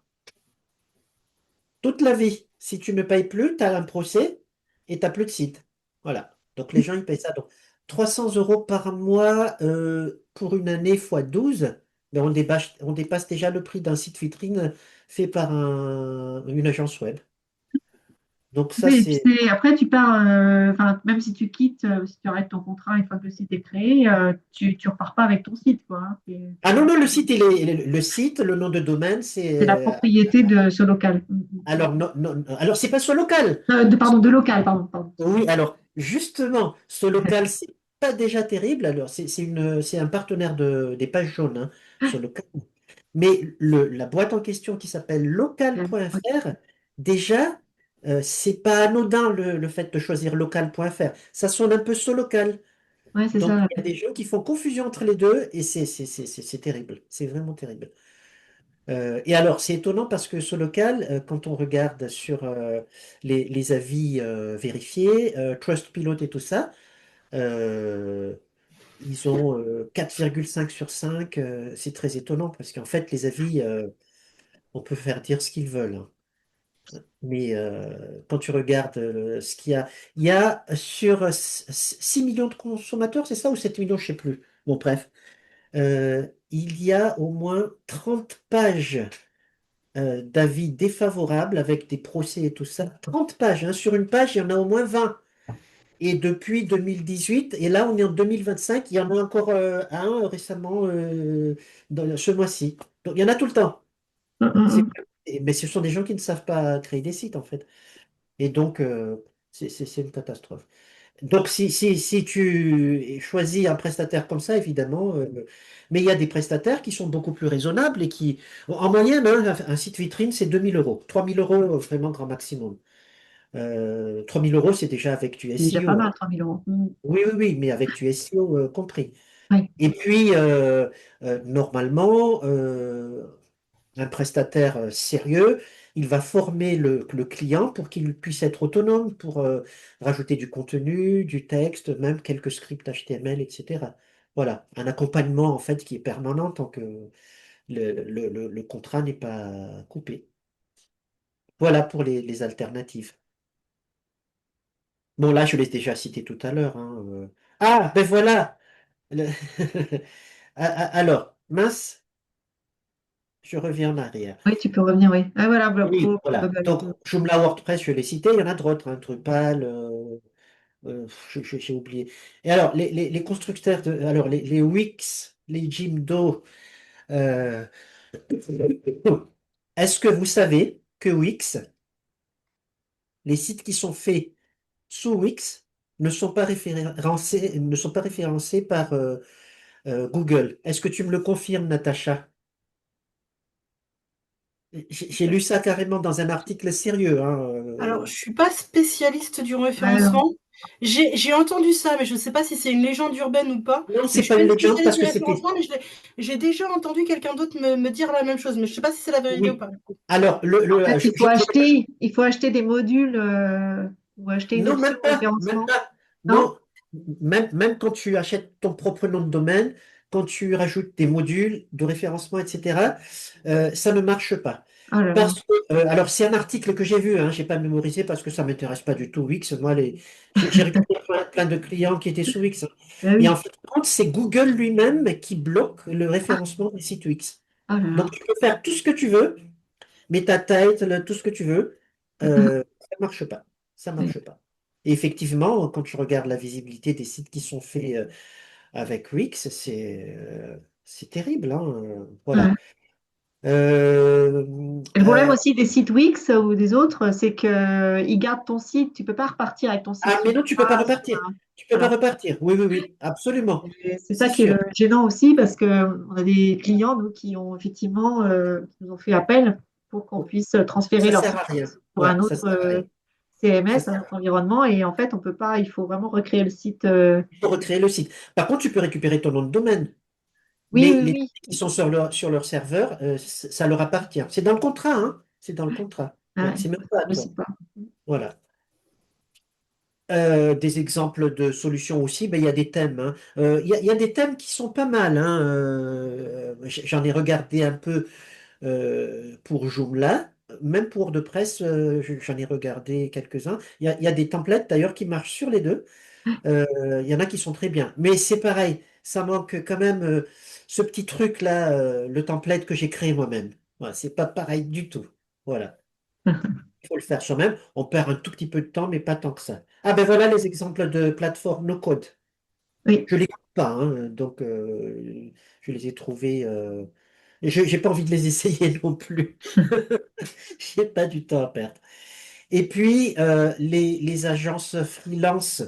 toute la vie. Si tu ne payes plus, tu as un procès et tu n'as plus de site. Voilà. Donc les gens, ils payent ça. Donc 300 € par mois pour une année fois 12, mais on dépasse déjà le prix d'un site vitrine fait par une agence web. Donc ça, oui, et puis c'est... après, tu pars, enfin, même si tu quittes, si tu arrêtes ton contrat une fois que le site est créé, tu repars pas avec ton site, quoi, hein. Ah non, non, le site, le site, le nom de domaine, C'est la c'est... propriété de ce local. alors, non, non, non. Alors, c'est pas sur local. Pardon, de local, pardon, pardon. Oui, alors justement, ce local, c'est pas déjà terrible. Alors, c'est un partenaire des pages jaunes, hein, ce local. Mais la boîte en question qui s'appelle Ok. local.fr, déjà, c'est pas anodin le fait de choisir local.fr. Ça sonne un peu so local. Ouais, c'est Donc, ça. il y a des gens qui font confusion entre les deux et c'est terrible. C'est vraiment terrible. Et alors, c'est étonnant parce que ce local, quand on regarde sur les avis vérifiés, Trustpilot et tout ça, euh, ils ont 4,5 sur 5. C'est très étonnant parce qu'en fait, les avis, on peut faire dire ce qu'ils veulent, hein. Mais quand tu regardes ce qu'il y a sur 6 millions de consommateurs, c'est ça, ou 7 millions, je sais plus. Bon, bref. Il y a au moins 30 pages d'avis défavorables avec des procès et tout ça. 30 pages, hein. Sur une page, il y en a au moins 20. Et depuis 2018, et là on est en 2025, il y en a encore un récemment dans ce mois-ci. Donc il y en a tout le temps. Hum, hum, C'est- hum. Mais ce sont des gens qui ne savent pas créer des sites en fait. Et donc c'est une catastrophe. Donc si tu choisis un prestataire comme ça, évidemment, mais il y a des prestataires qui sont beaucoup plus raisonnables et qui, en moyenne, hein, un site vitrine, c'est 2 000 €. 3 000 € vraiment grand maximum. 3 000 €, c'est déjà avec du C'est déjà pas SEO, hein. mal, 3 000 €. Oui, oui, oui, mais avec du SEO compris. Ouais. Et puis, normalement, un prestataire sérieux, il va former le client pour qu'il puisse être autonome, pour rajouter du contenu, du texte, même quelques scripts HTML, etc. Voilà, un accompagnement en fait qui est permanent tant que le contrat n'est pas coupé. Voilà pour les alternatives. Bon, là, je l'ai déjà cité tout à l'heure, hein. Ah, ben voilà! Le- Alors, mince, je reviens en arrière. Oui, tu peux revenir, oui. Ah, voilà, Oui, voilà. Bubble. Donc, Joomla WordPress, je l'ai cité, il y en a d'autres, hein, Drupal, j'ai oublié. Et alors, les constructeurs alors, les Wix, les Jimdo, euh, est-ce que vous savez que Wix, les sites qui sont faits sous Wix ne sont pas référencés par Google? Est-ce que tu me le confirmes, Natacha? J'ai lu ça carrément dans un article sérieux, hein, Alors, je suis pas spécialiste du Ouais, non. référencement. J'ai entendu ça, mais je ne sais pas si c'est une légende urbaine ou pas. Non, Mais c'est je suis pas pas une une légende spécialiste parce du que c'était. référencement, mais j'ai déjà entendu quelqu'un d'autre me dire la même chose, mais je ne sais pas si c'est la vérité ou Oui. pas. Alors, En fait, il faut acheter des modules ou acheter une non, option même pas, même référencement. pas. Non? Non, même quand tu achètes ton propre nom de domaine, quand tu rajoutes des modules de référencement, etc., ça ne marche pas. Oh là là. Parce que, alors, c'est un article que j'ai vu, hein, j'ai pas mémorisé parce que ça m'intéresse pas du tout, Wix. Moi, j'ai récupéré plein de clients qui étaient sous Wix, hein. Ah Et en oui. fait, c'est Google lui-même qui bloque le référencement des sites Wix. Oh là là. Donc, tu peux faire tout ce que tu veux, meta title, tout ce que tu veux, ça marche pas. Ça Oui. marche pas. Et effectivement, quand tu regardes la visibilité des sites qui sont faits avec Wix, c'est terrible, hein, Ouais. voilà. Euh, Et le problème euh, aussi des sites Wix ou des autres, c'est que ils gardent ton site. Tu peux pas repartir avec ton site ah, sous mais non, tu peux pas Trace. repartir. Tu peux pas Voilà. repartir. Oui, oui, oui, absolument. Et c'est ça C'est qui est sûr. gênant aussi parce que on a des clients nous qui ont effectivement qui nous ont fait appel pour qu'on puisse transférer Ça leur sert site à rien. pour Ouais, un ça autre sert à rien. Ça CMS, un sert autre environnement et en fait on peut pas. Il faut vraiment recréer le site. Il faut recréer le site. Par contre, tu peux récupérer ton nom de domaine. Oui, Mais oui, les oui. données qui sont sur leur serveur, ça leur appartient. C'est dans le contrat, hein. C'est dans le contrat. Ouais, Ah, c'est même pas à je sais toi. pas. Voilà. Des exemples de solutions aussi, ben, il y a des thèmes, hein. Il y a des thèmes qui sont pas mal, hein. J'en ai regardé un peu pour Joomla, même pour WordPress, j'en ai regardé quelques-uns. Il y a des templates d'ailleurs qui marchent sur les deux. Il y en a qui sont très bien. Mais c'est pareil, ça manque quand même ce petit truc-là, le template que j'ai créé moi-même. Voilà, c'est pas pareil du tout. Voilà. Il faut le faire soi-même. On perd un tout petit peu de temps, mais pas tant que ça. Ah ben voilà les exemples de plateformes no-code. Oui. Je les compte pas, hein, donc je les ai trouvés. Et je n'ai pas envie de les essayer non plus. J'ai pas du temps à perdre. Et puis, les agences freelance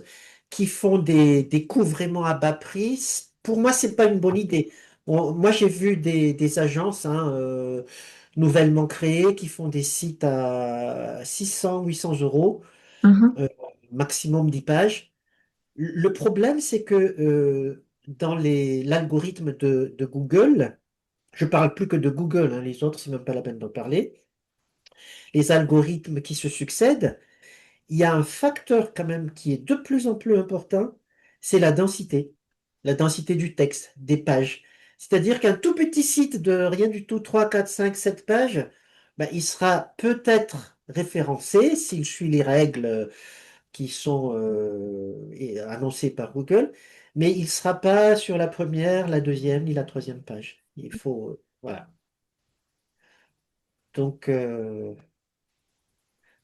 qui font des coûts vraiment à bas prix, pour moi, c'est pas une bonne idée. Moi, j'ai vu des agences, hein, nouvellement créées qui font des sites à 600, 800 euros, Mhm, euh, maximum 10 pages. Le problème, c'est que dans l'algorithme de Google, je parle plus que de Google, hein, les autres, c'est même pas la peine d'en parler, les algorithmes qui se succèdent, il y a un facteur quand même qui est de plus en plus important, c'est la densité du texte, des pages. C'est-à-dire qu'un tout petit site de rien du tout, 3, 4, 5, 7 pages, ben, il sera peut-être référencé s'il suit les règles qui sont annoncées par Google, mais il ne sera pas sur la première, la deuxième ni la troisième page. Il faut, voilà. Donc,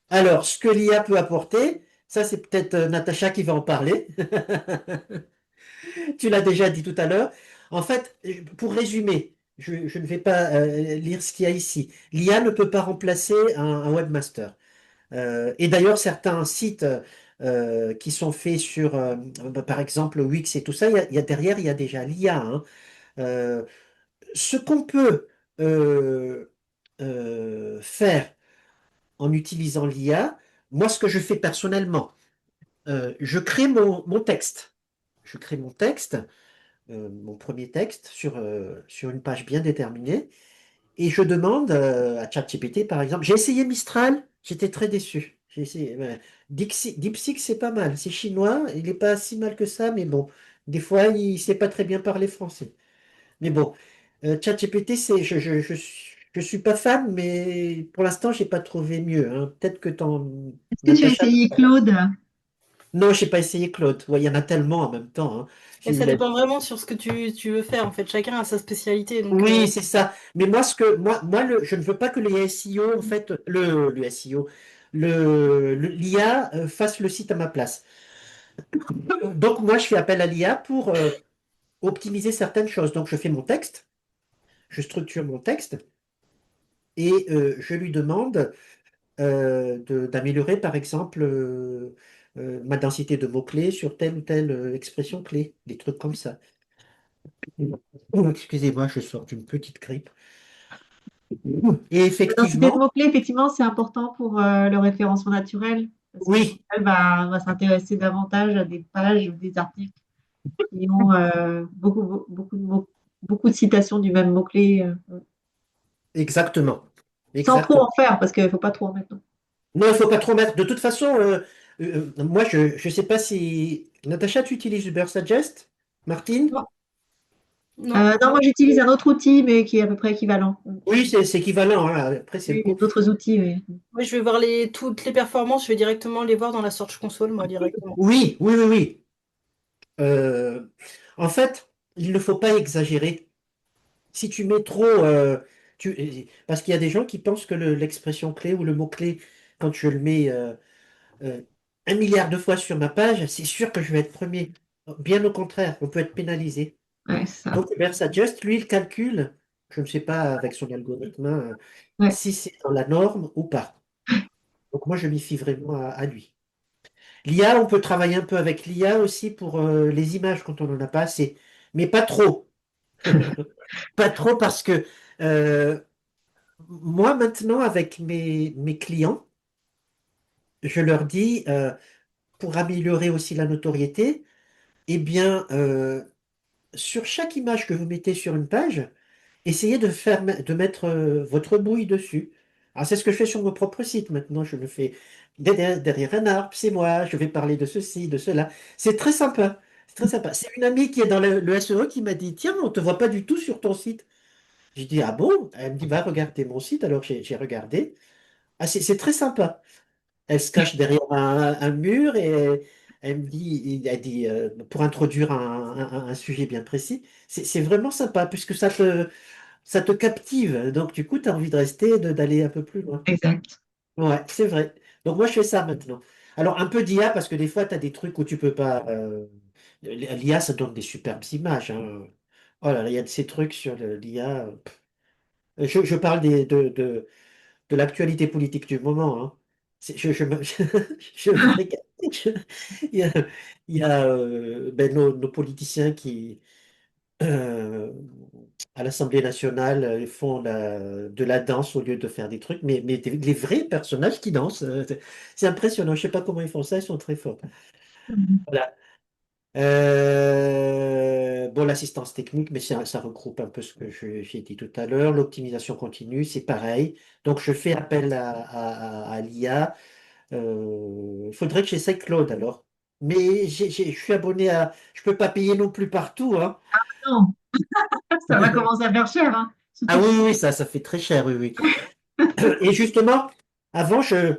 alors, ce que l'IA peut apporter, ça c'est peut-être Natacha qui va en parler. Tu l'as déjà dit tout à l'heure. En fait, pour résumer, je ne vais pas lire ce qu'il y a ici. L'IA ne peut pas remplacer un webmaster. Et d'ailleurs, certains sites qui sont faits sur, par exemple, Wix et tout ça, derrière, il y a déjà l'IA, hein. Euh, Ce qu'on peut euh, faire en utilisant l'IA, moi, ce que je fais personnellement, je crée mon texte. Je crée mon texte, mon premier texte sur une page bien déterminée, et je demande à ChatGPT, par exemple, j'ai essayé Mistral, j'étais très déçu. J'ai essayé, DeepSeek, c'est pas mal. C'est chinois, il n'est pas si mal que ça, mais bon, des fois, il ne sait pas très bien parler français. Mais bon, ChatGPT, je suis pas fan, mais pour l'instant, j'ai pas trouvé mieux, hein. Peut-être que est-ce que tu as Natacha. essayé Claude? Non, j'ai pas essayé Claude. Ouais, il y en a tellement en même temps, hein. Et J'ai vu ça la... dépend vraiment sur ce que tu veux faire, en fait. Chacun a sa spécialité, donc Oui, c'est ça. Mais moi, je ne veux pas que les SEO, en fait, le SEO, l'IA fasse le site à ma place. Donc, moi, je fais appel à l'IA pour optimiser certaines choses. Donc, je fais mon texte, je structure mon texte et je lui demande d'améliorer, par exemple, ma densité de mots-clés sur telle ou telle expression clé, des trucs comme ça. Oh, excusez-moi, je sors d'une petite grippe. Et La densité de effectivement, mots-clés, effectivement, c'est important pour le référencement naturel, parce que oui, Google va s'intéresser davantage à des pages ou des articles qui ont beaucoup de citations du même mot-clé, exactement. sans trop Exactement. en faire, parce qu'il ne faut pas trop en mettre. Non, il ne faut pas trop mettre. De toute façon, moi, je ne sais pas si... Natacha, tu utilises Ubersuggest? Martine? non, non. Non, moi j'utilise un autre outil, mais qui est à peu près équivalent. Oui, c'est équivalent, hein. Après, c'est Oui, le il y a coup. d'autres outils, mais Moi, je vais voir toutes les performances, je vais directement les voir dans la Search Console, moi, directement. Oui, oui, oui, oui. Euh, En fait, il ne faut pas exagérer. Si tu mets trop, parce qu'il y a des gens qui pensent que l'expression clé ou le mot-clé, quand je le mets euh, 1 milliard de fois sur ma page, c'est sûr que je vais être premier. Bien au contraire, on peut être pénalisé. ouais, c'est ça. Donc Versagiest, lui, il calcule, je ne sais pas avec son algorithme, hein, Ouais. si c'est dans la norme ou pas. Donc moi, je m'y fie vraiment à lui. L'IA, on peut travailler un peu avec l'IA aussi pour les images quand on n'en a pas assez, mais pas trop. Pas trop parce que euh, moi, maintenant, avec mes clients, je leur dis, pour améliorer aussi la notoriété, eh bien, sur chaque image que vous mettez sur une page, essayez de mettre votre bouille dessus. Alors, c'est ce que je fais sur mon propre site maintenant. Je le fais derrière un arbre, c'est moi, je vais parler de ceci, de cela. C'est très sympa. C'est très sympa. C'est une amie qui est dans le SEO qui m'a dit, tiens, on ne te voit pas du tout sur ton site. J'ai dit, ah bon? Elle me dit, va regarder mon site. Alors, j'ai regardé. Ah, c'est très sympa. Elle se cache derrière un mur et elle me dit, elle dit pour introduire un sujet bien précis, c'est vraiment sympa puisque ça te captive. Donc, du coup, tu as envie de rester, d'aller un peu plus loin. Exact. Ouais, c'est vrai. Donc, moi, je fais ça maintenant. Alors, un peu d'IA parce que des fois, tu as des trucs où tu peux pas. L'IA, ça donne des superbes images, hein. Oh là là, il y a de ces trucs sur l'IA. Je parle de l'actualité politique du moment, hein. Je me régale. Je- Il y a, ben, nos politiciens qui, euh, à l'Assemblée nationale, font de la danse au lieu de faire des trucs, mais les vrais personnages qui dansent, c'est impressionnant. Je ne sais pas comment ils font ça, ils sont très forts. Mhm. Voilà. Bon, l'assistance technique, mais ça regroupe un peu ce que j'ai dit tout à l'heure. L'optimisation continue, c'est pareil. Donc, je fais appel à l'IA. Il faudrait que j'essaie Claude alors. Mais je suis abonné à. Je peux pas payer non plus partout, hein. Non, ça va commencer à faire cher, hein. Ah Surtout oui, que oui, oui, ça fait très cher, oui, oui. Et justement, avant, je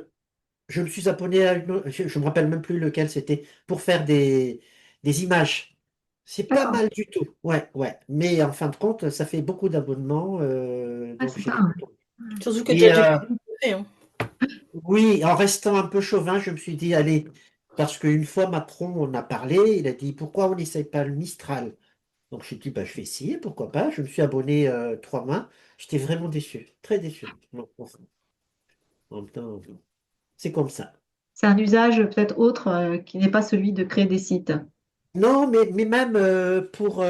me suis abonné à je me rappelle même plus lequel c'était, pour faire des images. C'est pas d'accord. mal du tout. Ouais, ouais. Mais en fin de compte, ça fait beaucoup d'abonnements, Ouais, donc c'est j'ai ça. des boutons. Surtout que Et ChatGPT le fait, hein. oui, en restant un peu chauvin, je me suis dit, allez, parce qu'une fois Macron en a parlé, il a dit, pourquoi on n'essaye pas le Mistral? Donc j'ai dit, bah, je vais essayer, pourquoi pas. Je me suis abonné 3 mois. J'étais vraiment déçu, très déçu. Non, enfin, en même temps, c'est comme ça. C'est un usage peut-être autre qui n'est pas celui de créer des sites. Non, mais même pour,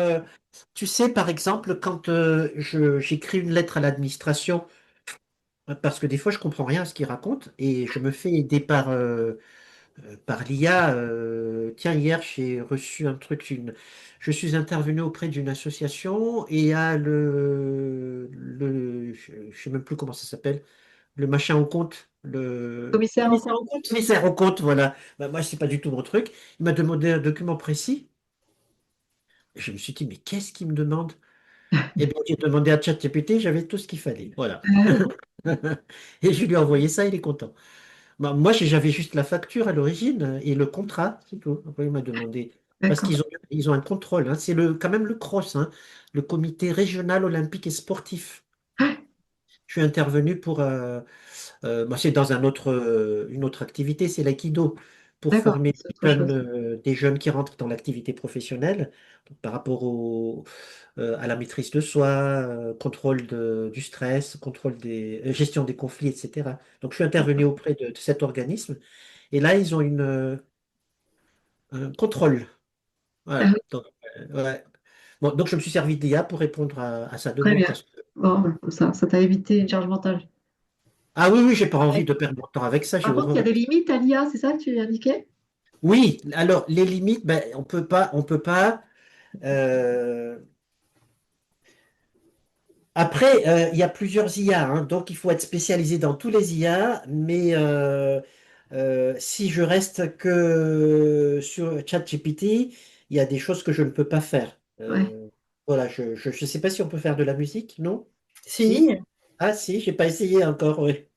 tu sais, par exemple, quand j'écris une lettre à l'administration, parce que des fois je comprends rien à ce qu'ils racontent, et je me fais aider par l'IA. Tiens, hier j'ai reçu un truc, je suis intervenu auprès d'une association et à je sais même plus comment ça s'appelle, le machin au compte, le Commissaire au Commissaire compte. au compte. commissaire au compte, voilà. Bah, moi, c'est pas du tout mon truc. Il m'a demandé un document précis. Je me suis dit, mais qu'est-ce qu'il me demande? Eh bien, j'ai demandé à ChatGPT, j'avais tout ce qu'il fallait. Voilà. Et je lui ai envoyé ça, il est content. Bah, moi, j'avais juste la facture à l'origine et le contrat, c'est tout. Après, il m'a demandé. Parce D'accord. qu'ils ont un contrôle, hein. C'est quand même le CROSS, hein, le Comité régional olympique et sportif. Je suis intervenu pour. Moi, c'est dans une autre activité, c'est l'aïkido, pour D'accord, former c'est autre chose. des jeunes qui rentrent dans l'activité professionnelle, donc par rapport à la maîtrise de soi, contrôle du stress, contrôle gestion des conflits, etc. Donc, je suis intervenu auprès de cet organisme. Et là, ils ont un contrôle. Ah Voilà. oui, Donc, ouais. Bon, donc, je me suis servi d'IA pour répondre à sa très demande. bien. Bon, comme ça t'a évité une charge mentale. Ah oui, oui, j'ai pas envie Ouais. de perdre mon temps avec ça, j'ai Par contre, il y a horreur. des limites à l'IA, c'est ça que tu indiquais? Oui, alors les limites, ben, on peut pas. euh, Après, il y a plusieurs IA, hein, donc il faut être spécialisé dans tous les IA, mais si je reste que sur ChatGPT, il y a des choses que je ne peux pas faire. Ouais. Voilà, je sais pas si on peut faire de la musique, non? Si? Si, Ah si, j'ai pas essayé encore, oui.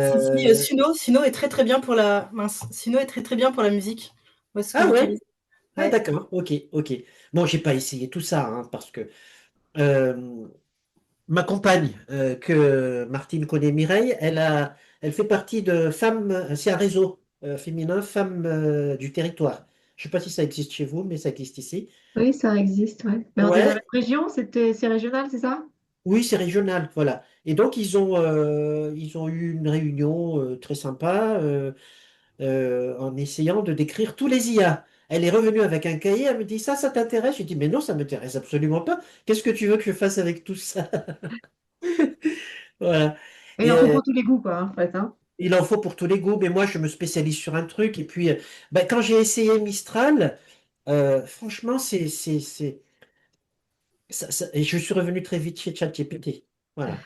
si, Euh, Suno est très très bien pour la mince. Suno est très très bien pour la musique. Moi, ce que Ah ouais? j'utilise. Ah Ouais. d'accord, ok, ok. Bon, j'ai pas essayé tout ça, hein, parce que euh, ma compagne, que Martine connaît, Mireille, elle fait partie de Femmes, c'est un réseau féminin, Femmes du territoire. Je ne sais pas si ça existe chez vous, mais ça existe ici. Oui, ça existe, ouais. Mais on est dans la même Ouais, région, c'est régional, c'est ça? oui, c'est régional, voilà. Et donc, ils ont eu une réunion très sympa en essayant de décrire tous les IA. Elle est revenue avec un cahier, elle me dit, ça t'intéresse? J'ai dit, mais non, ça m'intéresse absolument pas. Qu'est-ce que tu veux que je fasse avec tout ça? Voilà. Et il Et, en faut pour tous les goûts, quoi, en fait, hein. il en faut pour tous les goûts, mais moi je me spécialise sur un truc. Et puis, ben, quand j'ai essayé Mistral, franchement, et je suis revenu très vite chez ChatGPT. Voilà.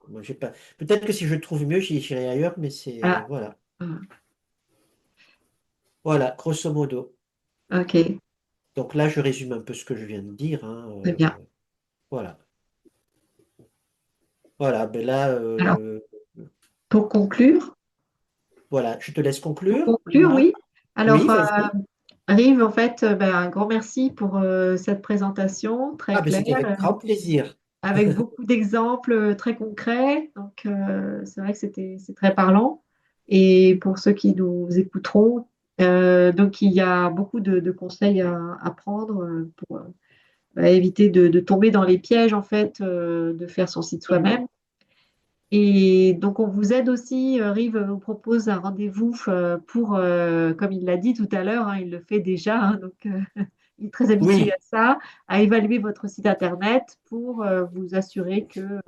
Moi, j'ai pas. Peut-être que si je trouve mieux, j'irai ailleurs, mais Ah, voilà. ah, Voilà, grosso modo. ok, Donc là, je résume un peu ce que je viens de dire, hein, très bien. voilà. Voilà, ben là, Alors, pour conclure, voilà, je te laisse pour conclure. conclure, Dis-moi. oui. Alors, Oui, vas-y. Rive, en fait, ben, un grand merci pour cette présentation très Ah, ben claire, c'était avec grand plaisir. avec beaucoup d'exemples très concrets. Donc, c'est vrai que c'est très parlant. Et pour ceux qui nous écouteront, donc il y a beaucoup de conseils à prendre pour bah, éviter de tomber dans les pièges, en fait, de faire son site soi-même. Et donc, on vous aide aussi. Rive vous propose un rendez-vous pour, comme il l'a dit tout à l'heure, hein, il le fait déjà, hein, donc il est très habitué à Oui, ça, à évaluer votre site internet pour vous assurer que,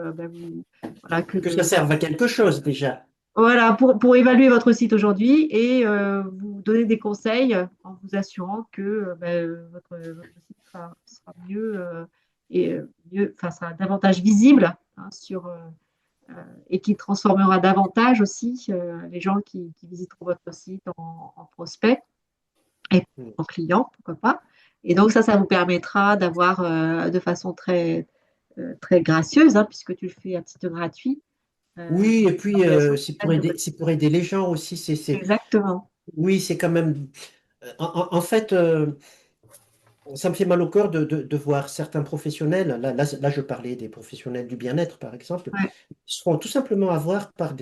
voilà, que ça serve à quelque chose déjà. voilà, pour évaluer votre site aujourd'hui et vous donner des conseils en vous assurant que votre site sera mieux mieux, enfin, sera davantage visible hein, et qui transformera davantage aussi les gens qui visiteront votre site en prospects et Hmm. en clients, pourquoi pas. Et donc ça vous permettra d'avoir de façon très gracieuse, hein, puisque tu le fais à titre gratuit, Oui, et puis l'organisation c'est pour aider les gens aussi. Exactement. Oui, c'est quand même. En fait, ça me fait mal au cœur de voir certains professionnels. Là, je parlais des professionnels du bien-être, par exemple, Ouais. se font tout simplement avoir par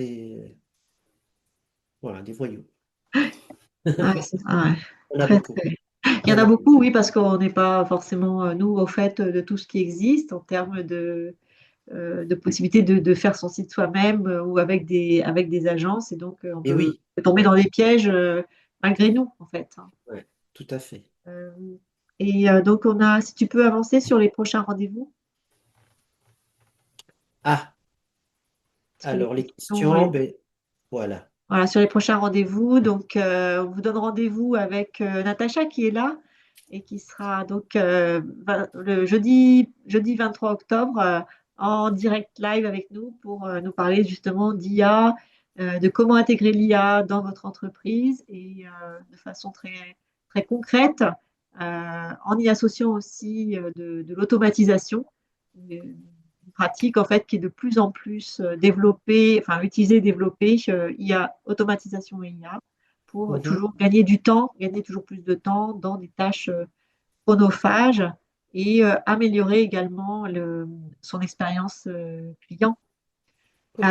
voilà, des voyous. Ouais, c'est ça, ouais. Il y en a Très, beaucoup. très. Il Il y y en en a a beaucoup. beaucoup, oui, parce qu'on n'est pas forcément, nous, au fait de tout ce qui existe en termes de possibilités de faire son site soi-même ou avec des agences. Et donc, on Et peut oui, tomber ouais, dans des pièges malgré nous, en fait, hein. ouais, tout à fait. Euh, donc, si tu peux avancer sur les prochains rendez-vous, Ah, sur les alors les questions, questions, ben voilà. voilà, sur les prochains rendez-vous. Donc, on vous donne rendez-vous avec Natacha qui est là et qui sera donc le jeudi 23 octobre en direct live avec nous pour nous parler justement d'IA, de comment intégrer l'IA dans votre entreprise et de façon très concrète, en y associant aussi de l'automatisation. pratique en fait qui est de plus en plus développée, enfin utilisée, développée, IA, automatisation et IA, pour Mhm. toujours gagner du temps, gagner toujours plus de temps dans des tâches chronophages et améliorer également son expérience client. Ok.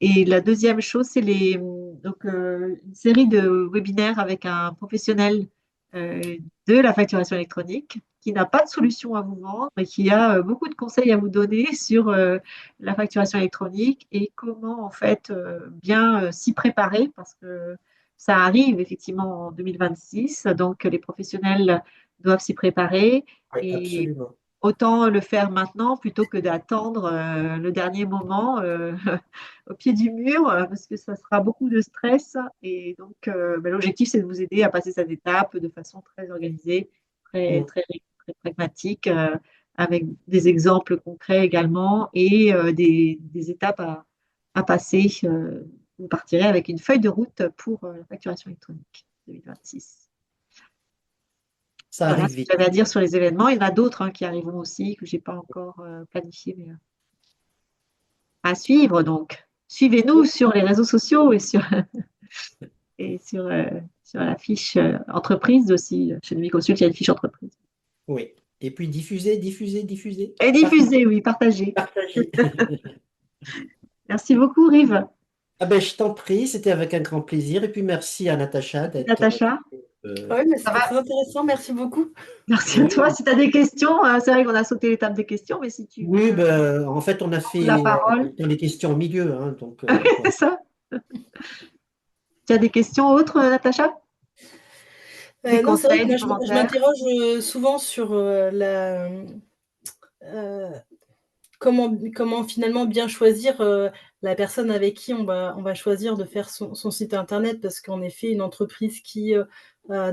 Et la deuxième chose, c'est une série de webinaires avec un professionnel de la facturation électronique qui n'a pas de solution à vous vendre et qui a beaucoup de conseils à vous donner sur la facturation électronique et comment en fait bien s'y préparer parce que ça arrive effectivement en 2026, donc les professionnels doivent s'y préparer. Oui, Et absolument. autant le faire maintenant plutôt que d'attendre le dernier moment au pied du mur parce que ça sera beaucoup de stress. Et donc, l'objectif, c'est de vous aider à passer cette étape de façon très organisée, très, Mm. très, très pragmatique, avec des exemples concrets également et des étapes à passer. Vous partirez avec une feuille de route pour la facturation électronique 2026. Ça Voilà arrive ce que vite. j'avais à dire sur les événements. Il y en a d'autres qui arriveront aussi, que je n'ai pas encore planifié, mais à suivre. Donc, suivez-nous sur les réseaux sociaux et sur la fiche entreprise aussi. Chez Numiconsult, il y a une fiche entreprise. Oui. Et puis diffuser, diffuser, diffuser. Et diffusez, oui, partagez. Partager. Merci beaucoup, Rive. Ah ben, je t'en prie, c'était avec un grand plaisir. Et puis merci à Natacha d'être. Natacha, Ouais, mais ça c'était va? très intéressant. Merci beaucoup. Merci à toi. Oui, Si tu as des questions, c'est vrai qu'on a sauté l'étape des questions, mais si tu veux oui ben, en fait, on a prendre la fait parole, dans les questions au milieu. Hein, donc, c'est ça. Tu as des questions autres, Natacha? Des Non, c'est vrai conseils, que des moi, je commentaires? m'interroge souvent sur comment finalement bien choisir la personne avec qui on va choisir de faire son site internet. Parce qu'en effet, une entreprise qui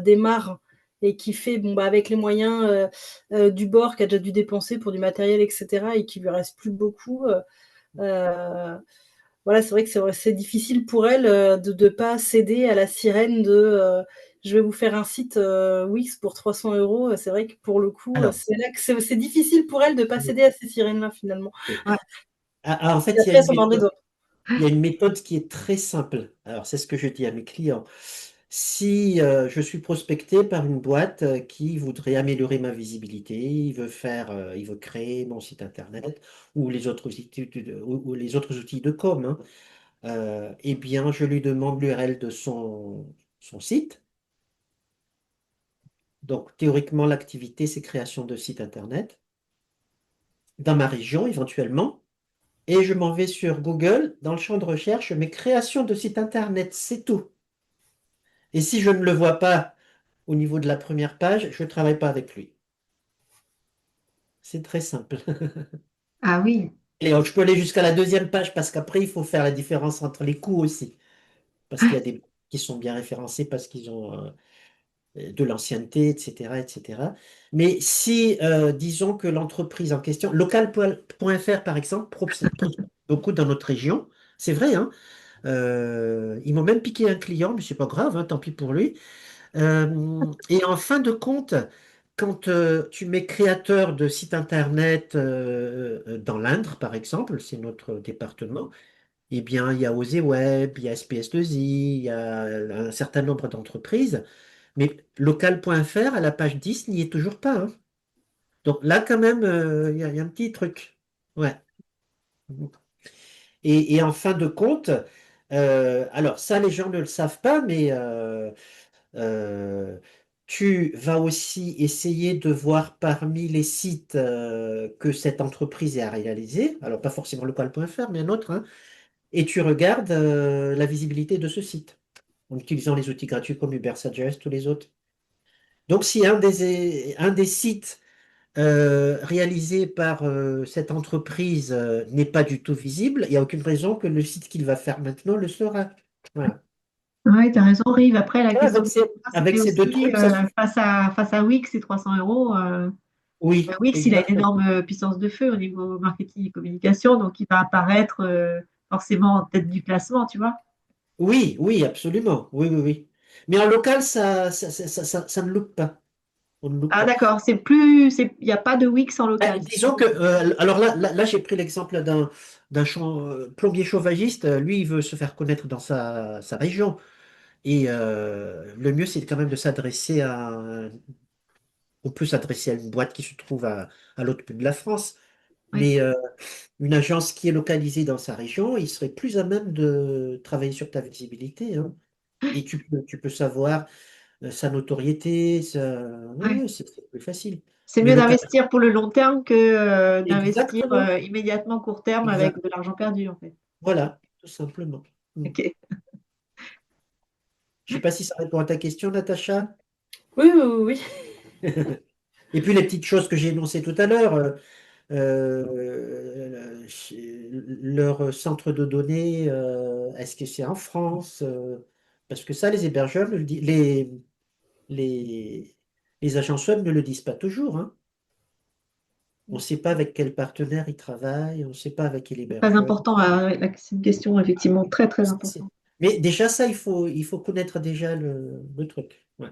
démarre et qui fait avec les moyens du bord, qui a déjà dû dépenser pour du matériel, etc., et qui lui reste plus beaucoup. Voilà, c'est vrai que c'est difficile pour elle de ne pas céder à la sirène de je vais vous faire un site Wix pour 300 euros. C'est vrai que pour le coup, alors, c'est là que c'est difficile pour elle de ne pas céder à ces sirènes-là finalement. oui. Ouais. En Et fait, après, elles sont dans les doigts. il y a une méthode qui est très simple. Alors, c'est ce que je dis à mes clients. Si je suis prospecté par une boîte qui voudrait améliorer ma visibilité, il veut créer mon site internet ou les autres outils ou les autres outils de com, hein, eh bien, je lui demande l'URL de son site. Donc, théoriquement, l'activité, c'est création de site internet dans ma région, éventuellement. Et je m'en vais sur Google, dans le champ de recherche, je mets création de site internet, c'est tout. Et si je ne le vois pas au niveau de la première page, je ne travaille pas avec lui. C'est très simple. Ah oui. Et je peux aller jusqu'à la deuxième page parce qu'après, il faut faire la différence entre les coûts aussi. Parce qu'il y a des qui sont bien référencés parce qu'ils ont de l'ancienneté, etc., etc. Mais si, disons que l'entreprise en question, local.fr par exemple, prospecte beaucoup dans notre région, c'est vrai, hein, ils m'ont même piqué un client, mais c'est pas grave, hein, tant pis pour lui. Et en fin de compte, quand tu mets créateur de site internet dans l'Indre, par exemple, c'est notre département, eh bien, il y a Osez Web, il y a SPS2I, il y a un certain nombre d'entreprises, mais local.fr à la page 10 n'y est toujours pas, hein. Donc là, quand même, il y a un petit truc. Ouais. Et en fin de compte, alors ça, les gens ne le savent pas, mais Euh, tu vas aussi essayer de voir parmi les sites que cette entreprise a réalisé, alors pas forcément local.fr, mais un autre, hein, et tu regardes la visibilité de ce site en utilisant les outils gratuits comme Ubersuggest ou les autres. Donc, si un des sites réalisés par cette entreprise n'est pas du tout visible, il n'y a aucune raison que le site qu'il va faire maintenant le sera. Voilà. Oui, tu as raison, Rive. Après, la Voilà, question donc que je me pose, avec c'était ces deux aussi trucs, ça suffit. face à Wix et 300 euros. Oui, Wix, il a une exactement. énorme puissance de feu au niveau marketing et communication, donc il va apparaître forcément en tête du classement, tu vois. Oui, oui, absolument. Oui, oui, oui. Mais en local, ça ne loupe pas. On ne loupe Ah, pas. d'accord, il n'y a pas de Wix en local. Disons que, alors là j'ai pris l'exemple d'un plombier chauffagiste. Lui, il veut se faire connaître dans sa région. Et le mieux, c'est quand même de s'adresser on peut s'adresser à une boîte qui se trouve à l'autre bout de la France. Oui, Mais une agence qui est localisée dans sa région, il serait plus à même de travailler sur ta visibilité, hein. Et tu peux savoir sa notoriété, oui. ouais, c'est plus facile. C'est Mais mieux local, d'investir pour le long terme que d'investir exactement, immédiatement court terme avec exact. de l'argent perdu, en fait. Voilà, tout simplement. Mm. Ok. Je sais pas si ça répond à ta question, Natacha. Oui, oui, oui, Et puis les petites choses que j'ai énoncées tout à l'heure, leur centre de données, est-ce que c'est en France? Parce que ça, les hébergeurs, les, les agences web ne le disent pas toujours, hein. On ne sait pas avec quel partenaire ils travaillent, on ne sait pas avec quel Très hébergeur. important. C'est une question effectivement très, très C'est- importante. Mais déjà, ça, il faut connaître déjà le truc. Ouais.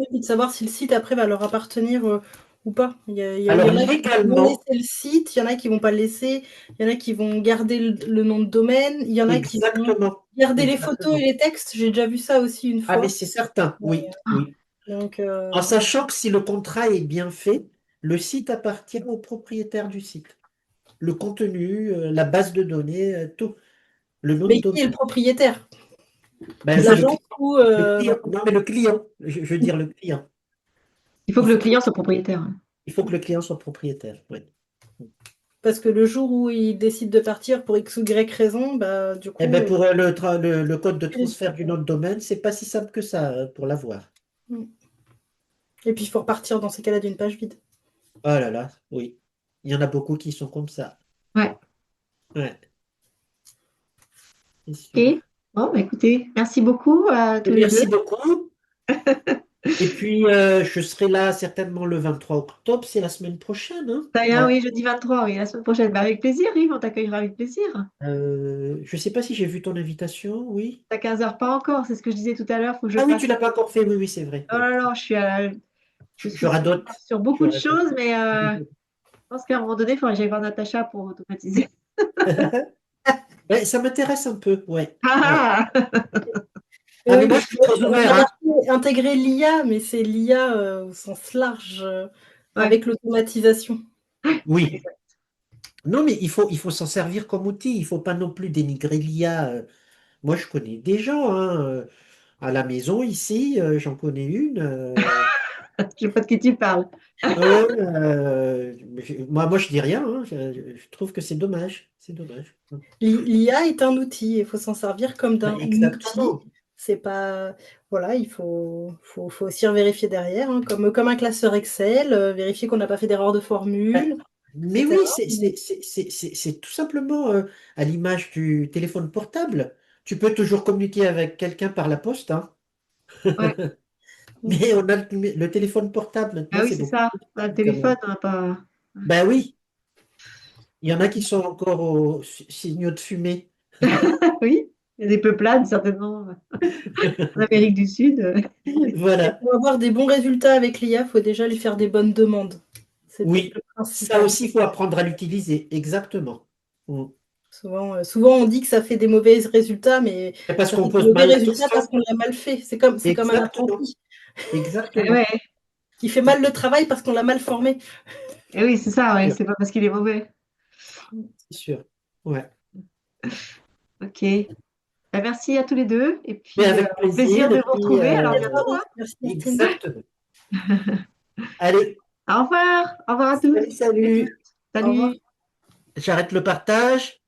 et puis de savoir si le site après va leur appartenir ou pas. Il y Alors, en a qui vont légalement, laisser le site, il y en a qui vont pas le laisser, il y en a qui vont garder le nom de domaine, il y en a qui vont exactement. garder les photos et Exactement. les textes. J'ai déjà vu ça aussi une Ah, mais fois. c'est certain, oui, oui. Donc, En sachant que si le contrat est bien fait, le site appartient au propriétaire du site. Le contenu, la base de données, tout, le nom de mais qui est le domaine. propriétaire? Ben, c'est L'agence ou le client. Non, mais le client, je veux dire le client. Il faut Il que le faut, client soit propriétaire. il faut que le client soit propriétaire. Oui. parce que le jour où il décide de partir pour X ou Y raison, bah, du Eh coup, ben pour le code de transfert du nom de domaine, c'est pas si simple que ça pour l'avoir. et puis il faut repartir dans ces cas-là d'une page vide. Oh là là, oui. Il y en a beaucoup qui sont comme ça. Ouais. Ouais, c'est sûr. Ok. Bon, bah, écoutez, merci beaucoup à tous les deux. Merci beaucoup. Et puis, je serai là certainement le 23 octobre, c'est la semaine prochaine, hein. Très bien, Ouais. oui, jeudi 23, oui, la semaine prochaine. Bah, avec plaisir, Yves, on t'accueillera avec plaisir. Je ne sais pas si j'ai vu ton invitation, oui. À 15 heures, pas encore, c'est ce que je disais tout à l'heure, il faut que je Ah oui, fasse. tu l'as pas encore fait, oui, oui, c'est vrai. Oh Oui. là là, je Je suis radote. sur Je beaucoup de radote. choses, mais je pense qu'à un moment donné, il faudrait que j'aille voir Natacha pour automatiser. Ouais, ça m'intéresse un peu, ouais. Ouais. Ah ah. Ah, mais Oui, moi, je suis très on ouvert, a hein. marqué intégrer l'IA, mais c'est l'IA au sens large, Ouais, avec l'automatisation. Oui. Non, mais il faut s'en servir comme outil. Il ne faut pas non plus dénigrer l'IA. Moi, je connais des gens, hein, à la maison, ici, j'en connais une. je sais pas de qui tu parles. Moi, je dis rien, hein. Je trouve que c'est dommage. C'est dommage. L'IA est un outil, il faut s'en servir comme Bah, d'un outil. exactement. C'est pas, voilà, faut aussi vérifier derrière, hein, comme un classeur Excel, vérifier qu'on n'a pas fait d'erreur de Bah, formule, mais oui, etc. c'est tout simplement à l'image du téléphone portable. Tu peux toujours communiquer avec quelqu'un par la poste, hein. Ouais. Mais on a le téléphone portable Ah maintenant, oui, c'est c'est beaucoup ça. plus Un simple quand téléphone, même. on n'a pas. Ben oui, il y en a qui sont encore aux signaux de fumée. Oui, il y a des peuplades, certainement, en Amérique du Sud. Et Voilà. pour avoir des bons résultats avec l'IA, il faut déjà lui faire des bonnes demandes. C'est peut-être Oui, le ça principal. aussi, il faut apprendre à l'utiliser. Exactement. Mm. Souvent, on dit que ça fait des mauvais résultats, mais C'est parce ça fait qu'on des pose mauvais mal la résultats question. parce qu'on l'a mal fait. C'est comme un Exactement. apprenti Eh Exactement. ouais, qui fait mal le travail parce qu'on l'a mal formé. eh oui, c'est ça, ouais. Sûr. C'est pas parce qu'il est mauvais. C'est sûr. Ouais. Ok. Bah, merci à tous les deux. Et Mais puis, avec au plaisir plaisir. de Et vous puis, retrouver. Alors, bientôt, hein. Merci Martine. exactement. Allez, Au revoir. Au revoir à tous. salut, salut. Au revoir. Salut. J'arrête le partage.